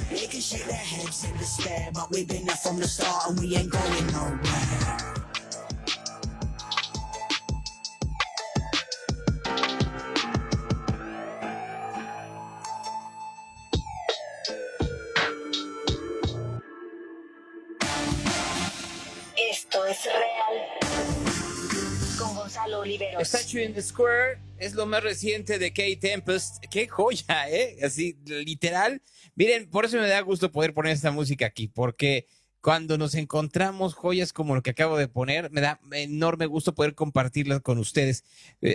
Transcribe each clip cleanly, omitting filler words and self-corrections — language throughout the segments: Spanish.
They can shake their heads in despair, but we've been there from the start and we ain't going nowhere. Esto es real. Con Gonzalo Oliveros. Statue in the Square es lo más reciente de K-Tempest. ¡Qué joya, Así, literal. Miren, por eso me da gusto poder poner esta música aquí, porque cuando nos encontramos joyas como lo que acabo de poner, me da enorme gusto poder compartirlas con ustedes.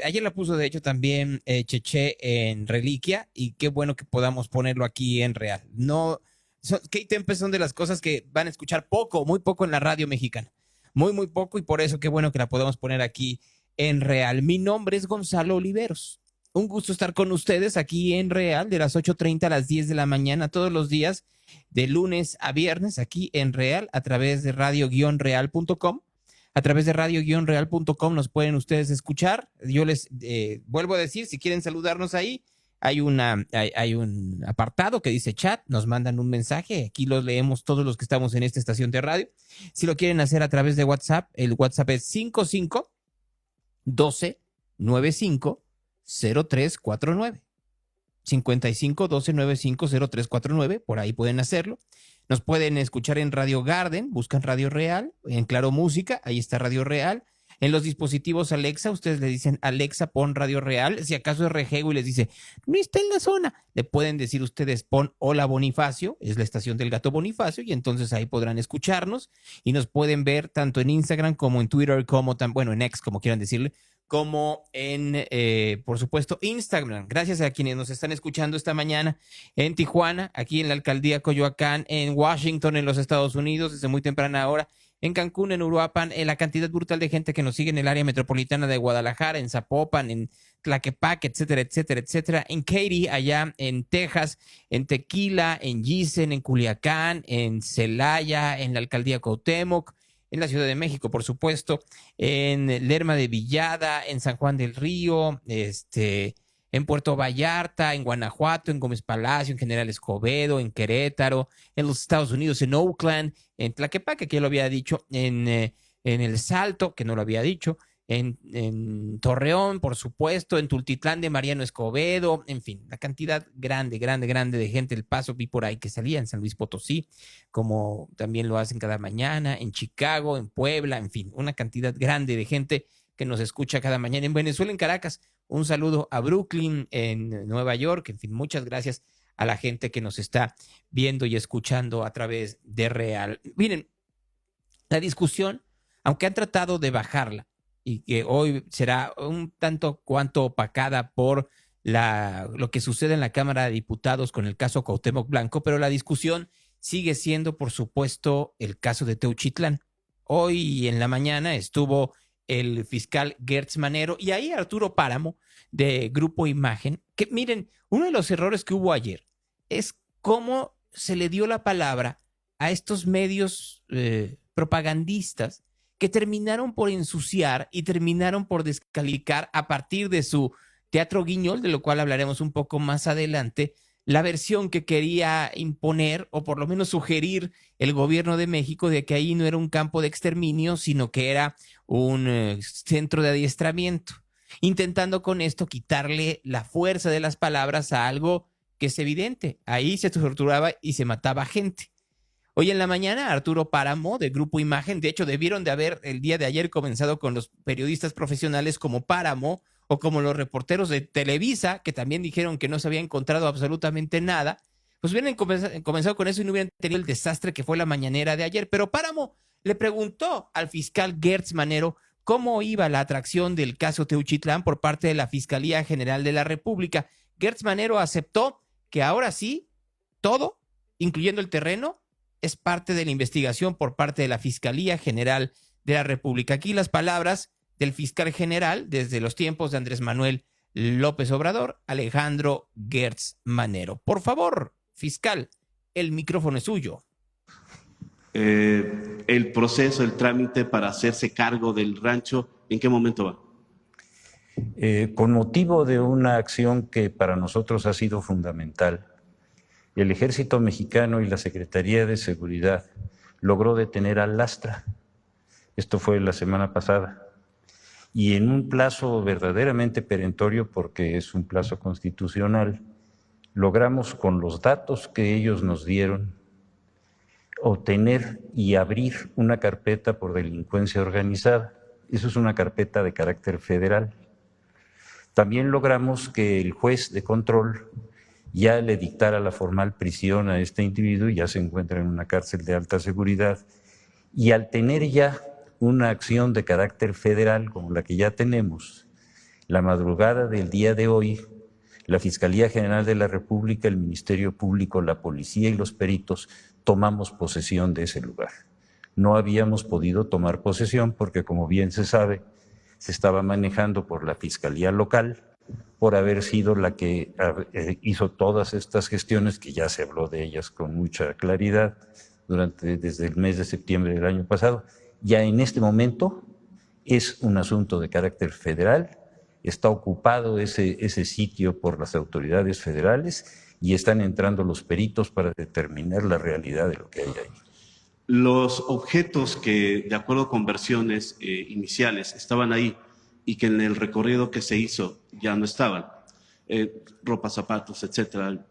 Ayer la puso, de hecho, también Cheche en Reliquia, y qué bueno que podamos ponerlo aquí en Real. No, K-Tempest son de las cosas que van a escuchar poco, muy poco en la radio mexicana. Muy, muy poco, y por eso qué bueno que la podamos poner aquí en Real. Mi nombre es Gonzalo Oliveros. Un gusto estar con ustedes aquí en Real de las 8:30 a las 10 de la mañana todos los días, de lunes a viernes, aquí en Real, a través de radio-real.com. A través de radio-real.com nos pueden ustedes escuchar. Yo les vuelvo a decir, si quieren saludarnos ahí, hay un apartado que dice chat, nos mandan un mensaje, aquí los leemos todos los que estamos en esta estación de radio. Si lo quieren hacer a través de WhatsApp, el WhatsApp es 55 12 95 0349. 55 12 95 0349, por ahí pueden hacerlo. Nos pueden escuchar en Radio Garden, buscan Radio Real, en Claro Música, ahí está Radio Real. En los dispositivos Alexa, ustedes le dicen Alexa, pon Radio Real. Si acaso es rejego y les dice, no está en la zona, le pueden decir ustedes, pon Hola Bonifacio, es la estación del Gato Bonifacio, y entonces ahí podrán escucharnos y nos pueden ver tanto en Instagram como en Twitter, como en X, como quieran decirle, como en, por supuesto, Instagram. Gracias a quienes nos están escuchando esta mañana en Tijuana, aquí en la alcaldía Coyoacán, en Washington, en los Estados Unidos, desde muy temprana hora, en Cancún, en Uruapan, en la cantidad brutal de gente que nos sigue en el área metropolitana de Guadalajara, en Zapopan, en Tlaquepaque, etcétera, etcétera, etcétera, en Katy, allá en Texas, en Tequila, en Gisen, en Culiacán, en Celaya, en la alcaldía Cuauhtémoc, en la Ciudad de México, por supuesto, en Lerma de Villada, en San Juan del Río, en Puerto Vallarta, en Guanajuato, en Gómez Palacio, en General Escobedo, en Querétaro, en los Estados Unidos, en Oakland, en Tlaquepaque, que ya lo había dicho, en El Salto, que no lo había dicho, en Torreón, por supuesto, en Tultitlán de Mariano Escobedo, en fin, la cantidad grande de gente. El Paso vi por ahí que salía, en San Luis Potosí, como también lo hacen cada mañana, en Chicago, en Puebla, en fin, una cantidad grande de gente que nos escucha cada mañana. En Venezuela, en Caracas, un saludo a Brooklyn, en Nueva York, en fin, muchas gracias a la gente que nos está viendo y escuchando a través de Real. Miren, la discusión, aunque han tratado de bajarla, y que hoy será un tanto cuanto opacada por lo que sucede en la Cámara de Diputados con el caso Cuauhtémoc Blanco, pero la discusión sigue siendo, por supuesto, el caso de Teuchitlán. Hoy en la mañana estuvo el fiscal Gertz Manero y ahí Arturo Páramo de Grupo Imagen, que miren, uno de los errores que hubo ayer es cómo se le dio la palabra a estos medios propagandistas que terminaron por ensuciar y terminaron por descalificar a partir de su teatro guiñol, de lo cual hablaremos un poco más adelante, la versión que quería imponer o por lo menos sugerir el gobierno de México de que ahí no era un campo de exterminio, sino que era un centro de adiestramiento, intentando con esto quitarle la fuerza de las palabras a algo que es evidente. Ahí se torturaba y se mataba gente. Hoy en la mañana, Arturo Páramo, de Grupo Imagen, de hecho, debieron de haber el día de ayer comenzado con los periodistas profesionales como Páramo o como los reporteros de Televisa, que también dijeron que no se había encontrado absolutamente nada, pues hubieran comenzado con eso y no hubieran tenido el desastre que fue la mañanera de ayer. Pero Páramo le preguntó al fiscal Gertz Manero cómo iba la atracción del caso Teuchitlán por parte de la Fiscalía General de la República. Gertz Manero aceptó que ahora sí, todo, incluyendo el terreno, es parte de la investigación por parte de la Fiscalía General de la República. Aquí las palabras del fiscal general desde los tiempos de Andrés Manuel López Obrador, Alejandro Gertz Manero. Por favor, fiscal, el micrófono es suyo. El proceso, el trámite para hacerse cargo del rancho, ¿en qué momento va? Con motivo de una acción que para nosotros ha sido fundamental, el Ejército Mexicano y la Secretaría de Seguridad logró detener al Lastra. Esto fue la semana pasada. Y en un plazo verdaderamente perentorio, porque es un plazo constitucional, logramos con los datos que ellos nos dieron obtener y abrir una carpeta por delincuencia organizada. Eso es una carpeta de carácter federal. También logramos que el juez de control ya le dictara la formal prisión a este individuo, ya se encuentra en una cárcel de alta seguridad, y al tener ya una acción de carácter federal como la que ya tenemos, la madrugada del día de hoy, la Fiscalía General de la República, el Ministerio Público, la Policía y los peritos tomamos posesión de ese lugar. No habíamos podido tomar posesión porque, como bien se sabe, se estaba manejando por la Fiscalía Local, por haber sido la que hizo todas estas gestiones, que ya se habló de ellas con mucha claridad desde el mes de septiembre del año pasado. Ya en este momento es un asunto de carácter federal, está ocupado ese sitio por las autoridades federales y están entrando los peritos para determinar la realidad de lo que hay ahí. Los objetos que, de acuerdo con versiones iniciales, estaban ahí y que en el recorrido que se hizo ya no estaban, ropa, zapatos, etcétera.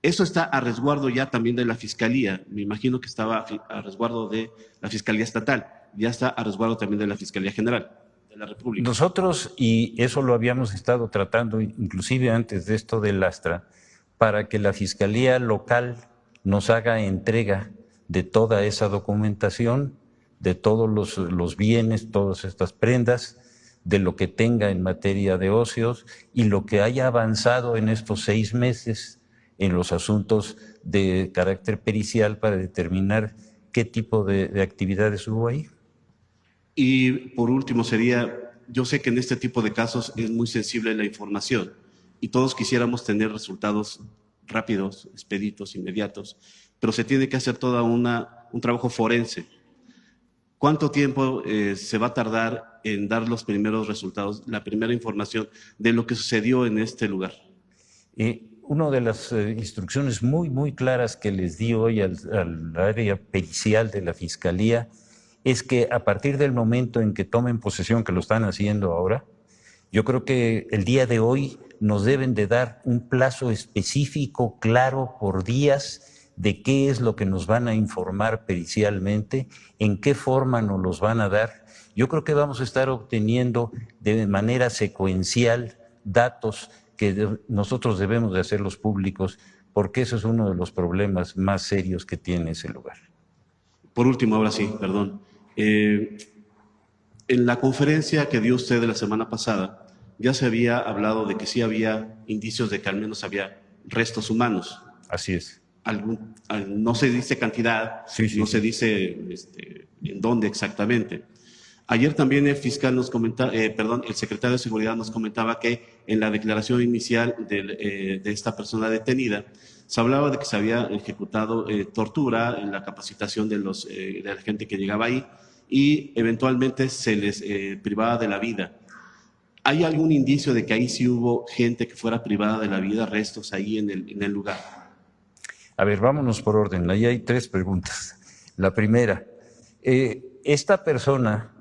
Eso está a resguardo ya también de la Fiscalía. Me imagino que estaba a resguardo de la Fiscalía Estatal. Ya está a resguardo también de la Fiscalía General de la República. Nosotros, y eso lo habíamos estado tratando inclusive antes de esto del Lastra, para que la Fiscalía Local nos haga entrega de toda esa documentación, de todos los bienes, todas estas prendas, de lo que tenga en materia de ocios y lo que haya avanzado en estos 6 meses en los asuntos de carácter pericial para determinar qué tipo de actividades hubo ahí. Y por último yo sé que en este tipo de casos es muy sensible la información y todos quisiéramos tener resultados rápidos, expeditos, inmediatos, pero se tiene que hacer todo un trabajo forense. ¿Cuánto tiempo se va a tardar en dar los primeros resultados, la primera información de lo que sucedió en este lugar? Una de las instrucciones muy, muy claras que les di hoy al área pericial de la Fiscalía es que a partir del momento en que tomen posesión, que lo están haciendo ahora, yo creo que el día de hoy nos deben de dar un plazo específico, claro, por días, de qué es lo que nos van a informar pericialmente, en qué forma nos los van a dar. Yo creo que vamos a estar obteniendo de manera secuencial datos que nosotros debemos de hacerlos públicos, porque eso es uno de los problemas más serios que tiene ese lugar. Por último, ahora sí, perdón. En la conferencia que dio usted la semana pasada, ya se había hablado de que sí había indicios de que al menos había restos humanos. Así es. No se dice cantidad, no se dice en dónde exactamente. Ayer también el fiscal el secretario de Seguridad nos comentaba que en la declaración inicial de esta persona detenida se hablaba de que se había ejecutado tortura en la capacitación de la gente que llegaba ahí y eventualmente se les privaba de la vida. ¿Hay algún indicio de que ahí sí hubo gente que fuera privada de la vida, restos ahí en el lugar? A ver, vámonos por orden. Ahí hay 3 preguntas. La primera, esta persona,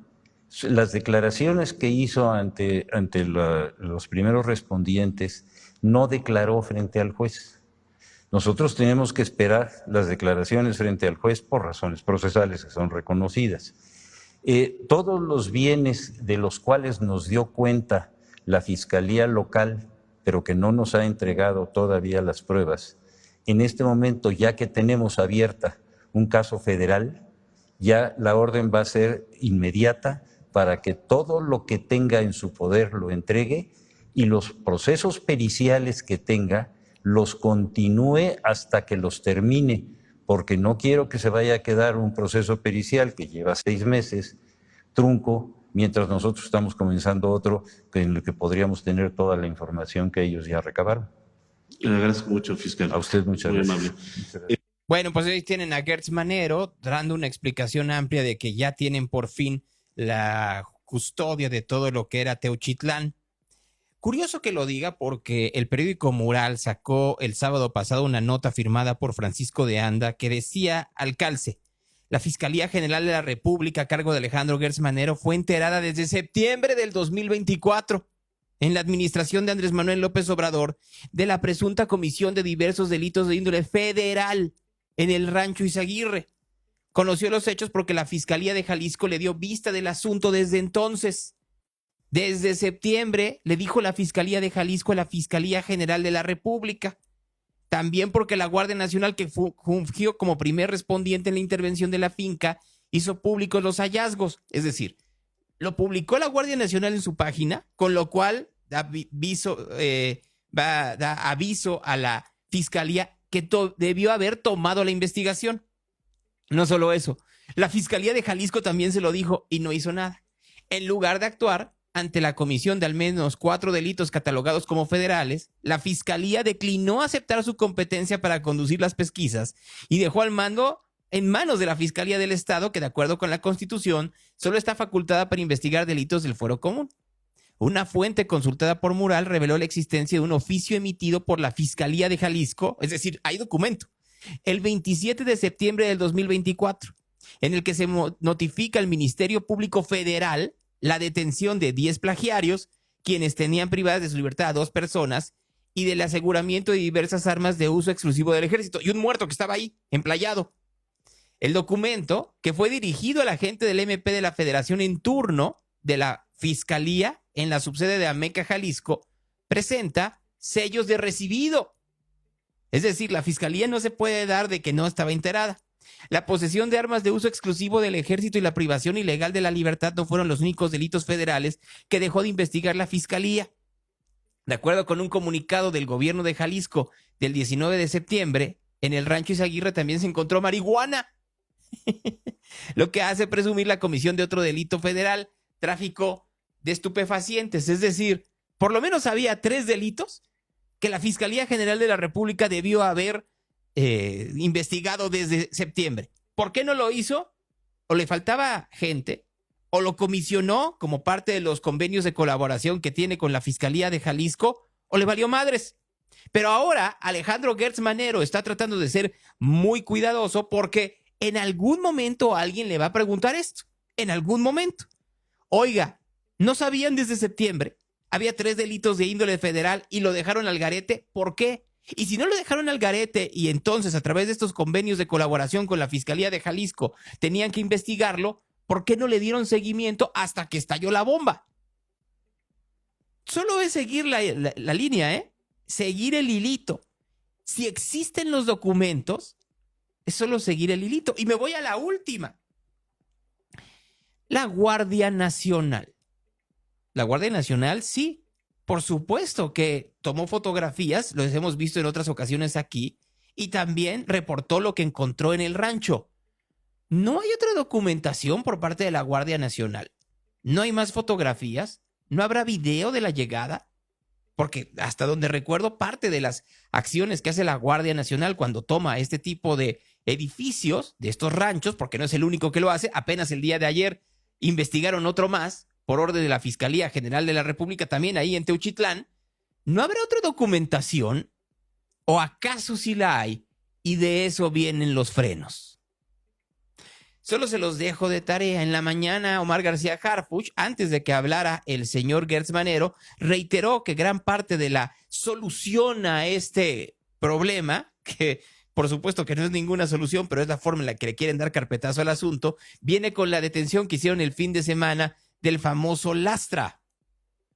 las declaraciones que hizo ante los primeros respondientes, no declaró frente al juez. Nosotros tenemos que esperar las declaraciones frente al juez por razones procesales que son reconocidas. Todos los bienes de los cuales nos dio cuenta la Fiscalía Local, pero que no nos ha entregado todavía las pruebas, en este momento, ya que tenemos abierta un caso federal, ya la orden va a ser inmediata para que todo lo que tenga en su poder lo entregue y los procesos periciales que tenga los continúe hasta que los termine, porque no quiero que se vaya a quedar un proceso pericial que lleva 6 meses, trunco, mientras nosotros estamos comenzando otro en el que podríamos tener toda la información que ellos ya recabaron. Le agradezco mucho, fiscal. A usted muchas gracias. Muy amable. Bueno, pues ahí tienen a Gertz Manero dando una explicación amplia de que ya tienen por fin la custodia de todo lo que era Teuchitlán. Curioso que lo diga porque el periódico Mural sacó el sábado pasado una nota firmada por Francisco de Anda que decía al calce: la Fiscalía General de la República a cargo de Alejandro Gertz Manero fue enterada desde septiembre del 2024 en la administración de Andrés Manuel López Obrador de la presunta comisión de diversos delitos de índole federal en el Rancho Izaguirre. Conoció los hechos porque la Fiscalía de Jalisco le dio vista del asunto desde entonces. Desde septiembre le dijo la Fiscalía de Jalisco a la Fiscalía General de la República. También porque la Guardia Nacional, que fungió como primer respondiente en la intervención de la finca, hizo públicos los hallazgos. Es decir, lo publicó la Guardia Nacional en su página, con lo cual da aviso a la Fiscalía que debió haber tomado la investigación. No solo eso, la Fiscalía de Jalisco también se lo dijo y no hizo nada. En lugar de actuar ante la comisión de al menos 4 delitos catalogados como federales, la Fiscalía declinó aceptar su competencia para conducir las pesquisas y dejó al mando en manos de la Fiscalía del Estado, que de acuerdo con la Constitución solo está facultada para investigar delitos del fuero común. Una fuente consultada por Mural reveló la existencia de un oficio emitido por la Fiscalía de Jalisco, es decir, hay documento, el 27 de septiembre del 2024, en el que se notifica al Ministerio Público Federal la detención de 10 plagiarios, quienes tenían privadas de su libertad a 2 personas, y del aseguramiento de diversas armas de uso exclusivo del ejército, y un muerto que estaba ahí, emplayado. El documento, que fue dirigido al agente del MP de la Federación en turno de la Fiscalía en la subsede de Ameca, Jalisco, presenta sellos de recibido. Es decir, la Fiscalía no se puede dar de que no estaba enterada. La posesión de armas de uso exclusivo del ejército y la privación ilegal de la libertad no fueron los únicos delitos federales que dejó de investigar la Fiscalía. De acuerdo con un comunicado del gobierno de Jalisco del 19 de septiembre, en el Rancho Izaguirre también se encontró marihuana, lo que hace presumir la comisión de otro delito federal, tráfico de estupefacientes. Es decir, por lo menos había 3 delitos que la Fiscalía General de la República debió haber investigado desde septiembre. ¿Por qué no lo hizo? O le faltaba gente, o lo comisionó como parte de los convenios de colaboración que tiene con la Fiscalía de Jalisco, o le valió madres. Pero ahora Alejandro Gertz Manero está tratando de ser muy cuidadoso porque en algún momento alguien le va a preguntar esto. En algún momento. Oiga, ¿no sabían desde septiembre? Había 3 delitos de índole federal y lo dejaron al garete. ¿Por qué? Y si no lo dejaron al garete y entonces a través de estos convenios de colaboración con la Fiscalía de Jalisco tenían que investigarlo, ¿por qué no le dieron seguimiento hasta que estalló la bomba? Solo es seguir la línea, seguir el hilito. Si existen los documentos, es solo seguir el hilito. Y me voy a la última. La Guardia Nacional. La Guardia Nacional, sí, por supuesto que tomó fotografías, los hemos visto en otras ocasiones aquí, y también reportó lo que encontró en el rancho. No hay otra documentación por parte de la Guardia Nacional. No hay más fotografías. No habrá video de la llegada. Porque hasta donde recuerdo, parte de las acciones que hace la Guardia Nacional cuando toma este tipo de edificios, de estos ranchos, porque no es el único que lo hace, apenas el día de ayer investigaron otro más, por orden de la Fiscalía General de la República, también ahí en Teuchitlán. ¿No habrá otra documentación? ¿O acaso sí la hay? Y de eso vienen los frenos. Solo se los dejo de tarea. En la mañana, Omar García Harfuch, antes de que hablara el señor Gertz Manero, reiteró que gran parte de la solución a este problema, que por supuesto que no es ninguna solución, pero es la forma en la que le quieren dar carpetazo al asunto, viene con la detención que hicieron el fin de semana del famoso Lastra.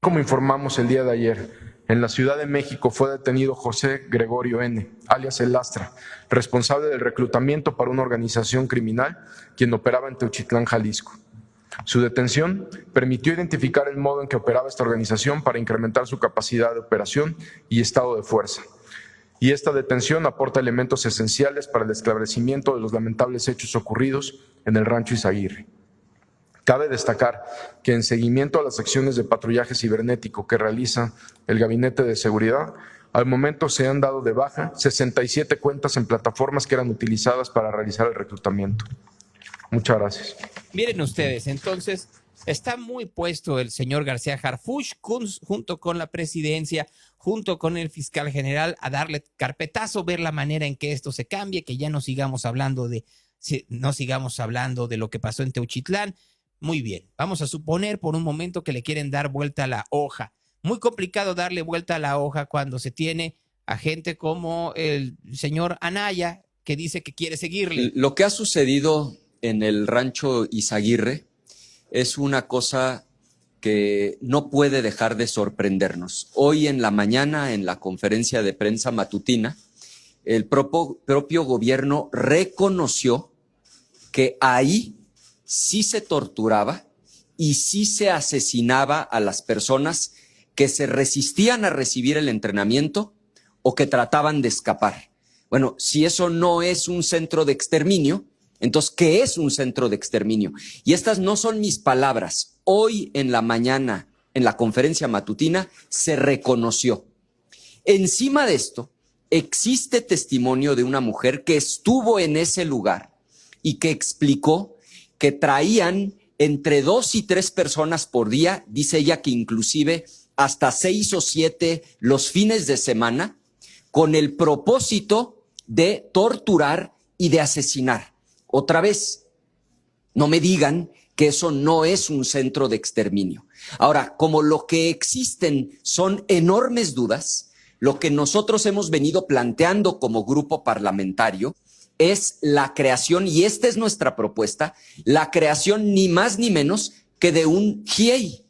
Como informamos el día de ayer, en la Ciudad de México fue detenido José Gregorio N., alias El Lastra, responsable del reclutamiento para una organización criminal, quien operaba en Teuchitlán, Jalisco. Su detención permitió identificar el modo en que operaba esta organización para incrementar su capacidad de operación y estado de fuerza. Y esta detención aporta elementos esenciales para el esclarecimiento de los lamentables hechos ocurridos en el Rancho Izaguirre. Cabe destacar que en seguimiento a las acciones de patrullaje cibernético que realiza el Gabinete de Seguridad, al momento se han dado de baja 67 cuentas en plataformas que eran utilizadas para realizar el reclutamiento. Muchas gracias. Miren ustedes, entonces, Está muy puesto el señor García Harfuch junto con la presidencia, junto con el fiscal general, a darle carpetazo, ver la manera en que esto se cambie, que ya no sigamos hablando de lo que pasó en Teuchitlán. Muy bien, vamos a suponer por un momento que le quieren dar vuelta a la hoja. Muy complicado darle vuelta a la hoja cuando se tiene a gente como el señor Anaya, que dice que quiere seguirle. Lo que ha sucedido en el rancho Izaguirre es una cosa que no puede dejar de sorprendernos. Hoy en la mañana, en la conferencia de prensa matutina, el propio gobierno reconoció que ahí sí se torturaba y sí se asesinaba a las personas que se resistían a recibir el entrenamiento o que trataban de escapar. Bueno, si eso no es un centro de exterminio, entonces, ¿qué es un centro de exterminio? Y estas no son mis palabras. Hoy en la mañana, en la conferencia matutina, se reconoció. Encima de esto, existe testimonio de una mujer que estuvo en ese lugar y que explicó que traían entre 2 y 3 personas por día, dice ella que inclusive hasta 6 o 7 los fines de semana, con el propósito de torturar y de asesinar. Otra vez, no me digan que eso no es un centro de exterminio. Ahora, como lo que existen son enormes dudas, lo que nosotros hemos venido planteando como grupo parlamentario es la creación, y esta es nuestra propuesta, la creación ni más ni menos que de un GIEI.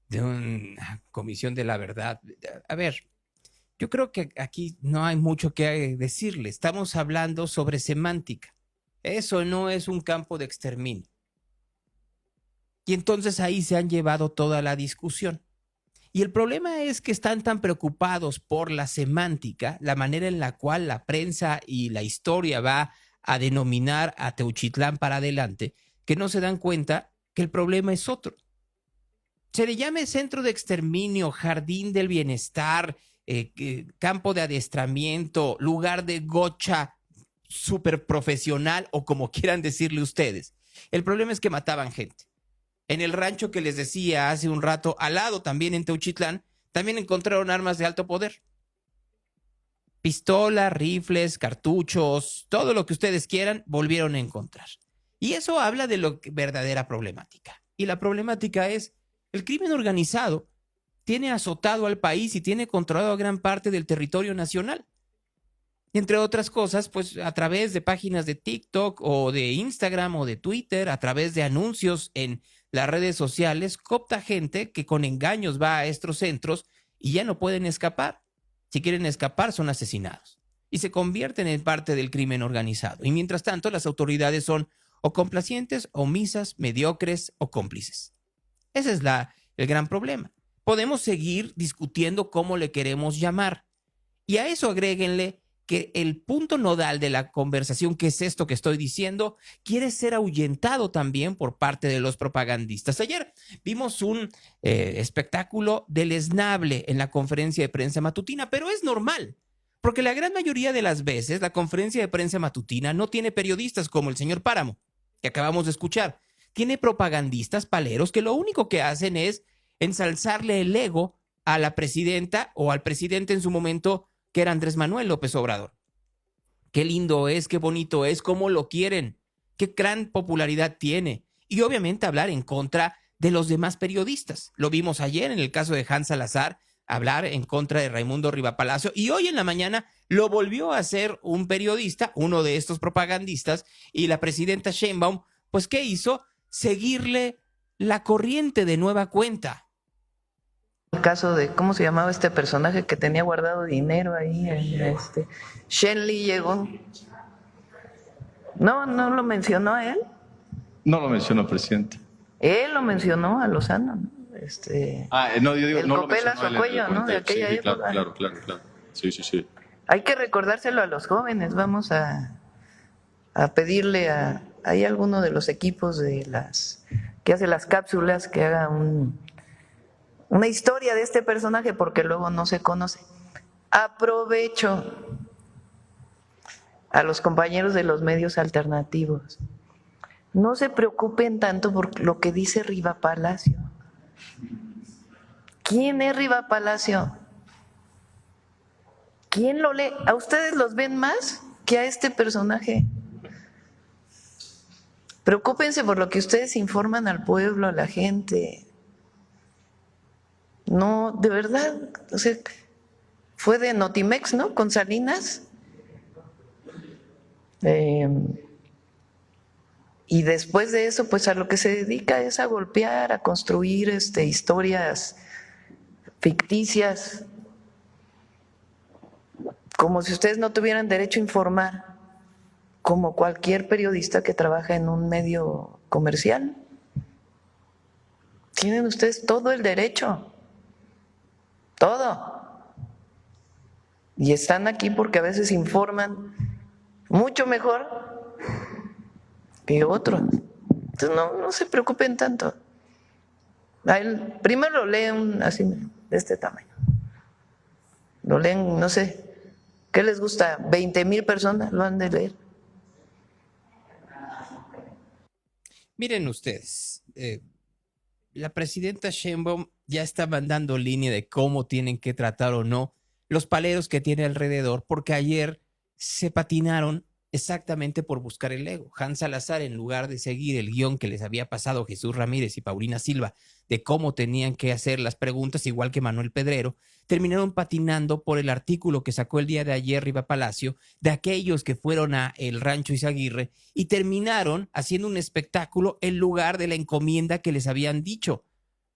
De una comisión de la verdad. A ver, yo creo que aquí no hay mucho que decirle. Estamos hablando sobre semántica. Eso no es un campo de exterminio. Y entonces ahí se han llevado toda la discusión. Y el problema es que están tan preocupados por la semántica, la manera en la cual la prensa y la historia va a denominar a Teuchitlán para adelante, que no se dan cuenta que el problema es otro. Se le llame centro de exterminio, jardín del bienestar, campo de adiestramiento, lugar de gocha súper profesional o como quieran decirle ustedes. El problema es que mataban gente. En el rancho que les decía hace un rato, al lado también en Teuchitlán, también encontraron armas de alto poder. Pistolas, rifles, cartuchos, todo lo que ustedes quieran, volvieron a encontrar. Y eso habla de la verdadera problemática. Y la problemática es, el crimen organizado tiene azotado al país y tiene controlado gran parte del territorio nacional. Entre otras cosas, pues a través de páginas de TikTok o de Instagram o de Twitter, a través de anuncios en las redes sociales, coopta gente que con engaños va a estos centros y ya no pueden escapar. Si quieren escapar, son asesinados y se convierten en parte del crimen organizado. Y mientras tanto, las autoridades son o complacientes, omisas, mediocres o cómplices. Ese es el gran problema. Podemos seguir discutiendo cómo le queremos llamar. Y a eso agréguenle que el punto nodal de la conversación, que es esto que estoy diciendo, quiere ser ahuyentado también por parte de los propagandistas. Ayer vimos un espectáculo deleznable en la conferencia de prensa matutina, pero es normal, porque la gran mayoría de las veces la conferencia de prensa matutina no tiene periodistas como el señor Páramo, que acabamos de escuchar. Tiene propagandistas paleros que lo único que hacen es ensalzarle el ego a la presidenta o al presidente en su momento, que era Andrés Manuel López Obrador. Qué lindo es, qué bonito es, cómo lo quieren, qué gran popularidad tiene. Y obviamente hablar en contra de los demás periodistas. Lo vimos ayer en el caso de Hans Salazar, hablar en contra de Raimundo Rivapalacio, y hoy en la mañana lo volvió a hacer un periodista, uno de estos propagandistas, y la presidenta Sheinbaum, pues ¿qué hizo? Seguirle la corriente de nueva cuenta. El caso de, ¿cómo se llamaba este personaje que tenía guardado dinero ahí? Shen Li llegó. No lo mencionó a él. No lo mencionó, presidente. Él lo mencionó a Lozano, ¿no? No, yo digo, el no lo Copela mencionó él en el Socuello, ¿no? De aquella sí, época. Claro. Sí. Hay que recordárselo a los jóvenes. Vamos a pedirle hay alguno de los equipos que hace las cápsulas que haga una historia de este personaje, porque luego no se conoce. Aprovecho a los compañeros de los medios alternativos. no se preocupen tanto por lo que dice Riva Palacio. ¿Quién es Riva Palacio? ¿Quién lo lee? ¿A ustedes los ven más que a este personaje? Preocúpense por lo que ustedes informan al pueblo, a la gente. No, de verdad, o sea, fue de Notimex, ¿no? Con Salinas. Y después de eso, pues a lo que se dedica es a golpear, a construir historias ficticias, como si ustedes no tuvieran derecho a informar, como cualquier periodista que trabaja en un medio comercial. Tienen ustedes todo el derecho, todo. Y están aquí porque a veces informan mucho mejor que otros. Entonces no se preocupen tanto. Primero lo leen así, de este tamaño. Lo leen, no sé, ¿qué les gusta? 20,000 personas lo han de leer. Miren ustedes, la presidenta Sheinbaum ya está mandando línea de cómo tienen que tratar o no los paleros que tiene alrededor, porque ayer se patinaron exactamente por buscar el ego. Hans Salazar, en lugar de seguir el guión que les había pasado Jesús Ramírez y Paulina Silva de cómo tenían que hacer las preguntas, igual que Manuel Pedrero, terminaron patinando por el artículo que sacó el día de ayer Riva Palacio de aquellos que fueron a el Rancho Izaguirre y terminaron haciendo un espectáculo en lugar de la encomienda que les habían dicho.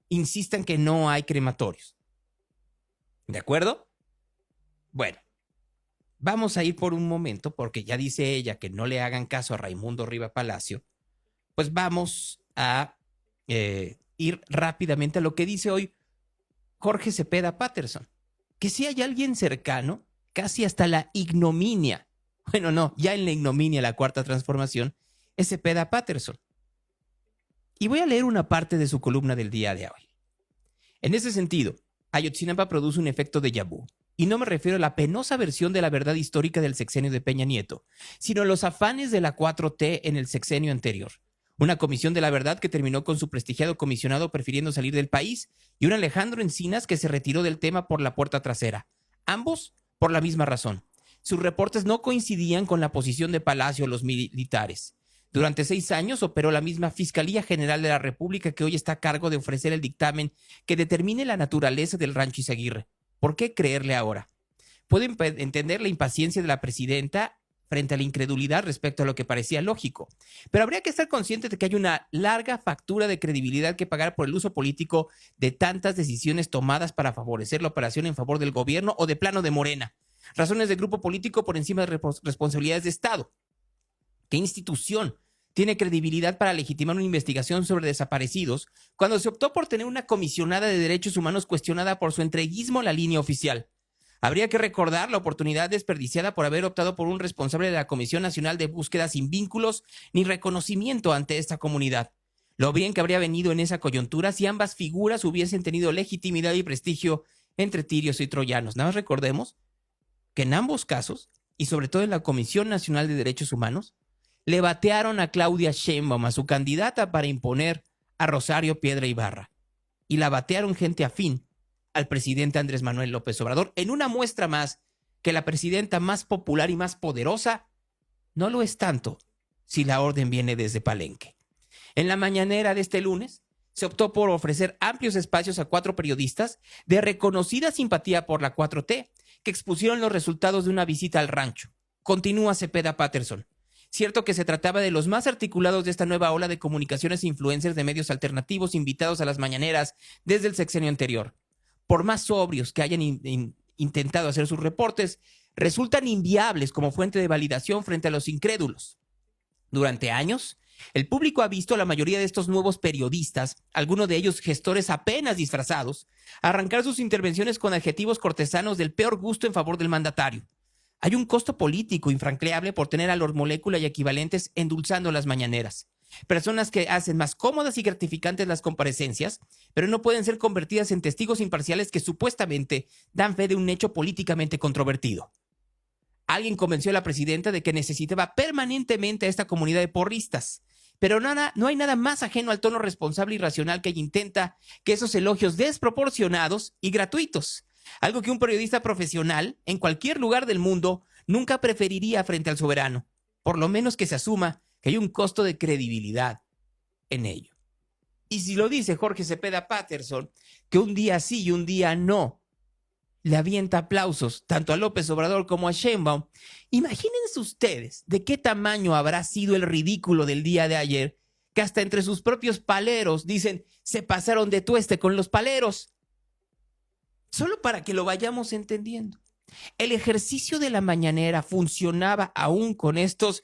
Insistan que no hay crematorios. ¿De acuerdo? Bueno. Vamos a ir por un momento, porque ya dice ella que no le hagan caso a Raimundo Riva Palacio, pues vamos a ir rápidamente a lo que dice hoy Jorge Cepeda Patterson, que si hay alguien cercano, casi hasta la ignominia, bueno, no, ya en la ignominia, la cuarta transformación, es Cepeda Patterson. Y voy a leer una parte de su columna del día de hoy. En ese sentido, Ayotzinapa produce un efecto déjà vu. Y no me refiero a la penosa versión de la verdad histórica del sexenio de Peña Nieto, sino a los afanes de la 4T en el sexenio anterior. Una comisión de la verdad que terminó con su prestigiado comisionado prefiriendo salir del país y un Alejandro Encinas que se retiró del tema por la puerta trasera. Ambos por la misma razón. Sus reportes no coincidían con la posición de Palacio o los militares. Durante 6 años operó la misma Fiscalía General de la República que hoy está a cargo de ofrecer el dictamen que determine la naturaleza del Rancho Izaguirre. ¿Por qué creerle ahora? Puedo entender la impaciencia de la presidenta frente a la incredulidad respecto a lo que parecía lógico, pero habría que estar consciente de que hay una larga factura de credibilidad que pagar por el uso político de tantas decisiones tomadas para favorecer la operación en favor del gobierno o de plano de Morena. Razones de grupo político por encima de responsabilidades de Estado. ¿Qué institución tiene credibilidad para legitimar una investigación sobre desaparecidos cuando se optó por tener una comisionada de derechos humanos cuestionada por su entreguismo a la línea oficial? Habría que recordar la oportunidad desperdiciada por haber optado por un responsable de la Comisión Nacional de Búsqueda sin vínculos ni reconocimiento ante esta comunidad. Lo bien que habría venido en esa coyuntura si ambas figuras hubiesen tenido legitimidad y prestigio entre tirios y troyanos. Nada más recordemos que en ambos casos, y sobre todo en la Comisión Nacional de Derechos Humanos, le batearon a Claudia Sheinbaum, a su candidata, para imponer a Rosario Piedra Ibarra. Y la batearon gente afín al presidente Andrés Manuel López Obrador, en una muestra más que la presidenta más popular y más poderosa no lo es tanto si la orden viene desde Palenque. En la mañanera de este lunes se optó por ofrecer amplios espacios a 4 periodistas de reconocida simpatía por la 4T que expusieron los resultados de una visita al rancho. Continúa Cepeda Patterson. Cierto que se trataba de los más articulados de esta nueva ola de comunicaciones e influencers de medios alternativos invitados a las mañaneras desde el sexenio anterior. Por más sobrios que hayan intentado hacer sus reportes, resultan inviables como fuente de validación frente a los incrédulos. Durante años, el público ha visto a la mayoría de estos nuevos periodistas, algunos de ellos gestores apenas disfrazados, arrancar sus intervenciones con adjetivos cortesanos del peor gusto en favor del mandatario. Hay un costo político infranqueable por tener a los moléculas y equivalentes endulzando las mañaneras. Personas que hacen más cómodas y gratificantes las comparecencias, pero no pueden ser convertidas en testigos imparciales que supuestamente dan fe de un hecho políticamente controvertido. Alguien convenció a la presidenta de que necesitaba permanentemente a esta comunidad de porristas, Pero no hay nada más ajeno al tono responsable y racional que ella intenta que esos elogios desproporcionados y gratuitos. Algo que un periodista profesional en cualquier lugar del mundo nunca preferiría frente al soberano. Por lo menos que se asuma que hay un costo de credibilidad en ello. Y si lo dice Jorge Cepeda Patterson, que un día sí y un día no le avienta aplausos tanto a López Obrador como a Sheinbaum, imagínense ustedes de qué tamaño habrá sido el ridículo del día de ayer, que hasta entre sus propios paleros dicen, se pasaron de tueste con los paleros. Solo para que lo vayamos entendiendo. El ejercicio de la mañanera funcionaba aún con estos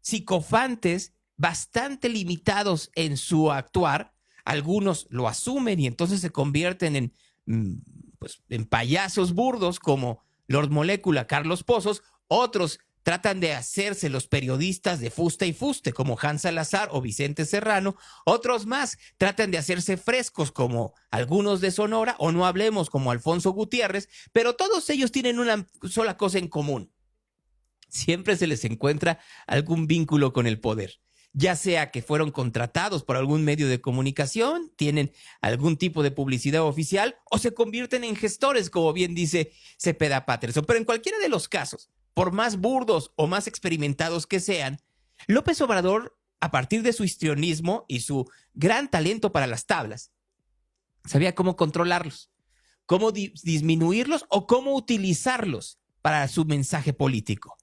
psicofantes bastante limitados en su actuar. Algunos lo asumen y entonces se convierten en payasos burdos como Lord Molécula, Carlos Pozos. Otros tratan de hacerse los periodistas de fuste y fuste como Hans Salazar o Vicente Serrano. Otros más tratan de hacerse frescos como algunos de Sonora, o no hablemos como Alfonso Gutiérrez, pero todos ellos tienen una sola cosa en común. Siempre se les encuentra algún vínculo con el poder. Ya sea que fueron contratados por algún medio de comunicación, tienen algún tipo de publicidad oficial o se convierten en gestores, como bien dice Cepeda Patterson. Pero en cualquiera de los casos, por más burdos o más experimentados que sean, López Obrador, a partir de su histrionismo y su gran talento para las tablas, sabía cómo controlarlos, cómo disminuirlos o cómo utilizarlos para su mensaje político.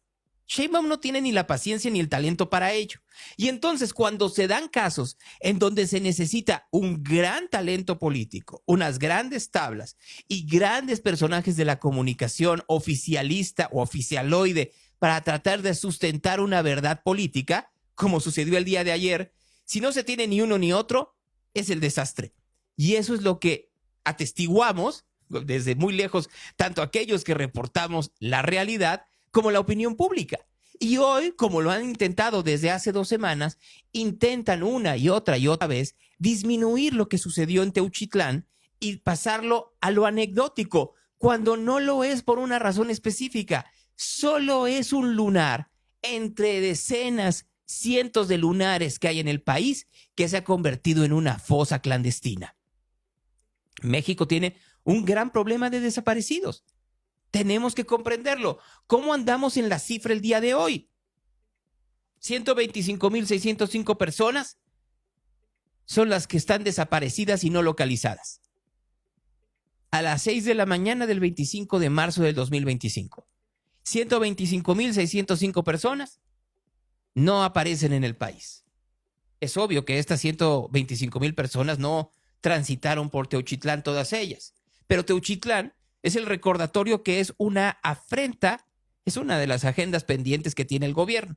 Sheinbaum no tiene ni la paciencia ni el talento para ello. Y entonces, cuando se dan casos en donde se necesita un gran talento político, unas grandes tablas y grandes personajes de la comunicación oficialista o oficialoide para tratar de sustentar una verdad política, como sucedió el día de ayer, si no se tiene ni uno ni otro, es el desastre. Y eso es lo que atestiguamos desde muy lejos, tanto aquellos que reportamos la realidad como la opinión pública. Y hoy, como lo han intentado desde hace 2 semanas, intentan una y otra vez disminuir lo que sucedió en Teuchitlán y pasarlo a lo anecdótico, cuando no lo es por una razón específica. Solo es un lunar entre decenas, cientos de lunares que hay en el país que se ha convertido en una fosa clandestina. México tiene un gran problema de desaparecidos. Tenemos que comprenderlo. ¿Cómo andamos en la cifra el día de hoy? 125,605 personas son las que están desaparecidas y no localizadas. A las 6 de la mañana del 25 de marzo del 2025. 125,605 personas no aparecen en el país. Es obvio que estas 125,000 personas no transitaron por Teuchitlán todas ellas, pero Teuchitlán es el recordatorio que es una afrenta, es una de las agendas pendientes que tiene el gobierno.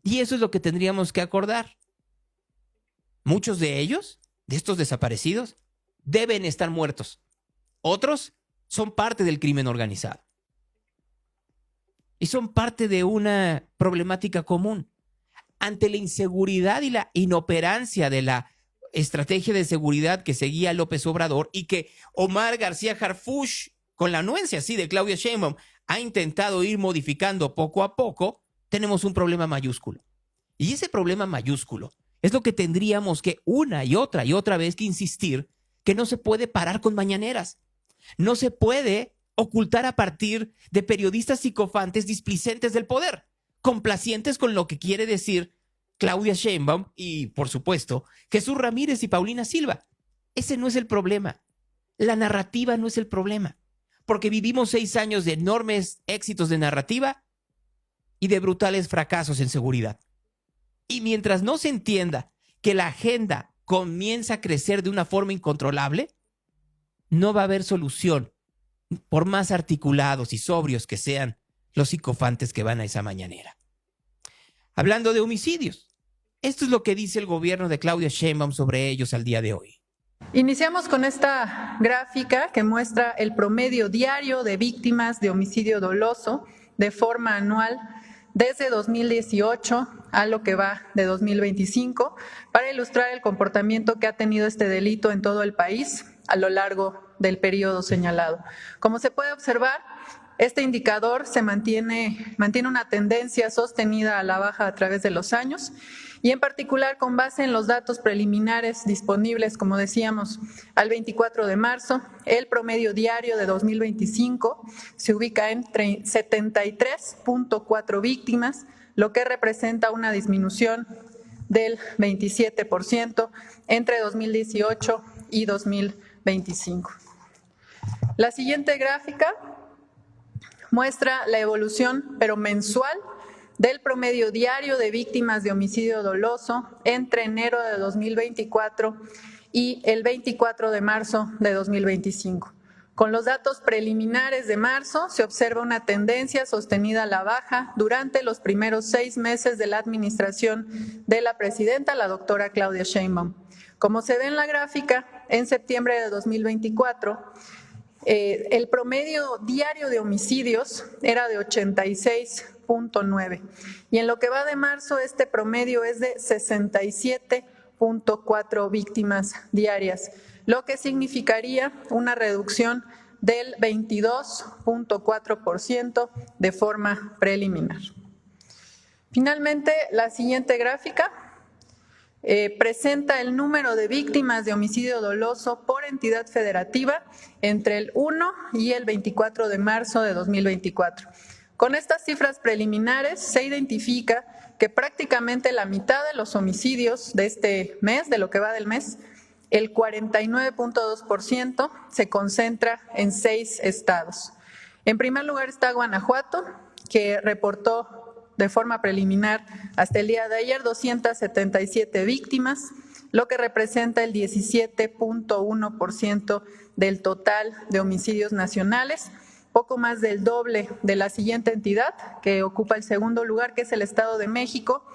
Y eso es lo que tendríamos que acordar. Muchos de ellos, de estos desaparecidos, deben estar muertos. Otros son parte del crimen organizado. Y son parte de una problemática común. Ante la inseguridad y la inoperancia de la estrategia de seguridad que seguía López Obrador y que Omar García Harfuch, con la anuencia de Claudia Sheinbaum, ha intentado ir modificando poco a poco, tenemos un problema mayúsculo. Y ese problema mayúsculo es lo que tendríamos que una y otra vez que insistir, que no se puede parar con mañaneras. No se puede ocultar a partir de periodistas psicofantes displicentes del poder, complacientes con lo que quiere decir Claudia Sheinbaum y, por supuesto, Jesús Ramírez y Paulina Silva. Ese no es el problema. La narrativa no es el problema, porque vivimos 6 años de enormes éxitos de narrativa y de brutales fracasos en seguridad. Y mientras no se entienda que la agenda comienza a crecer de una forma incontrolable, no va a haber solución, por más articulados y sobrios que sean los psicofantes que van a esa mañanera. Hablando de homicidios, esto es lo que dice el gobierno de Claudia Sheinbaum sobre ellos al día de hoy. Iniciamos con esta gráfica que muestra el promedio diario de víctimas de homicidio doloso de forma anual desde 2018 a lo que va de 2025 para ilustrar el comportamiento que ha tenido este delito en todo el país a lo largo del periodo señalado. Como se puede observar, Este indicador mantiene una tendencia sostenida a la baja a través de los años y en particular con base en los datos preliminares disponibles, como decíamos, al 24 de marzo, el promedio diario de 2025 se ubica en 73.4 víctimas, lo que representa una disminución del 27% entre 2018 y 2025. La siguiente gráfica muestra la evolución, pero mensual, del promedio diario de víctimas de homicidio doloso entre enero de 2024 y el 24 de marzo de 2025. Con los datos preliminares de marzo se observa una tendencia sostenida a la baja durante los primeros 6 meses de la administración de la presidenta, la doctora Claudia Sheinbaum. Como se ve en la gráfica, en septiembre de 2024, el promedio diario de homicidios era de 86.9 y en lo que va de marzo este promedio es de 67.4 víctimas diarias, lo que significaría una reducción del 22.4% de forma preliminar. Finalmente, la siguiente gráfica presenta el número de víctimas de homicidio doloso por entidad federativa entre el 1 y el 24 de marzo de 2024. Con estas cifras preliminares se identifica que prácticamente la mitad de los homicidios de este mes, de lo que va del mes, el 49.2% se concentra en 6 estados. En primer lugar está Guanajuato, que reportó de forma preliminar hasta el día de ayer 277 víctimas, lo que representa el 17.1% del total de homicidios nacionales, poco más del doble de la siguiente entidad que ocupa el segundo lugar, que es el Estado de México,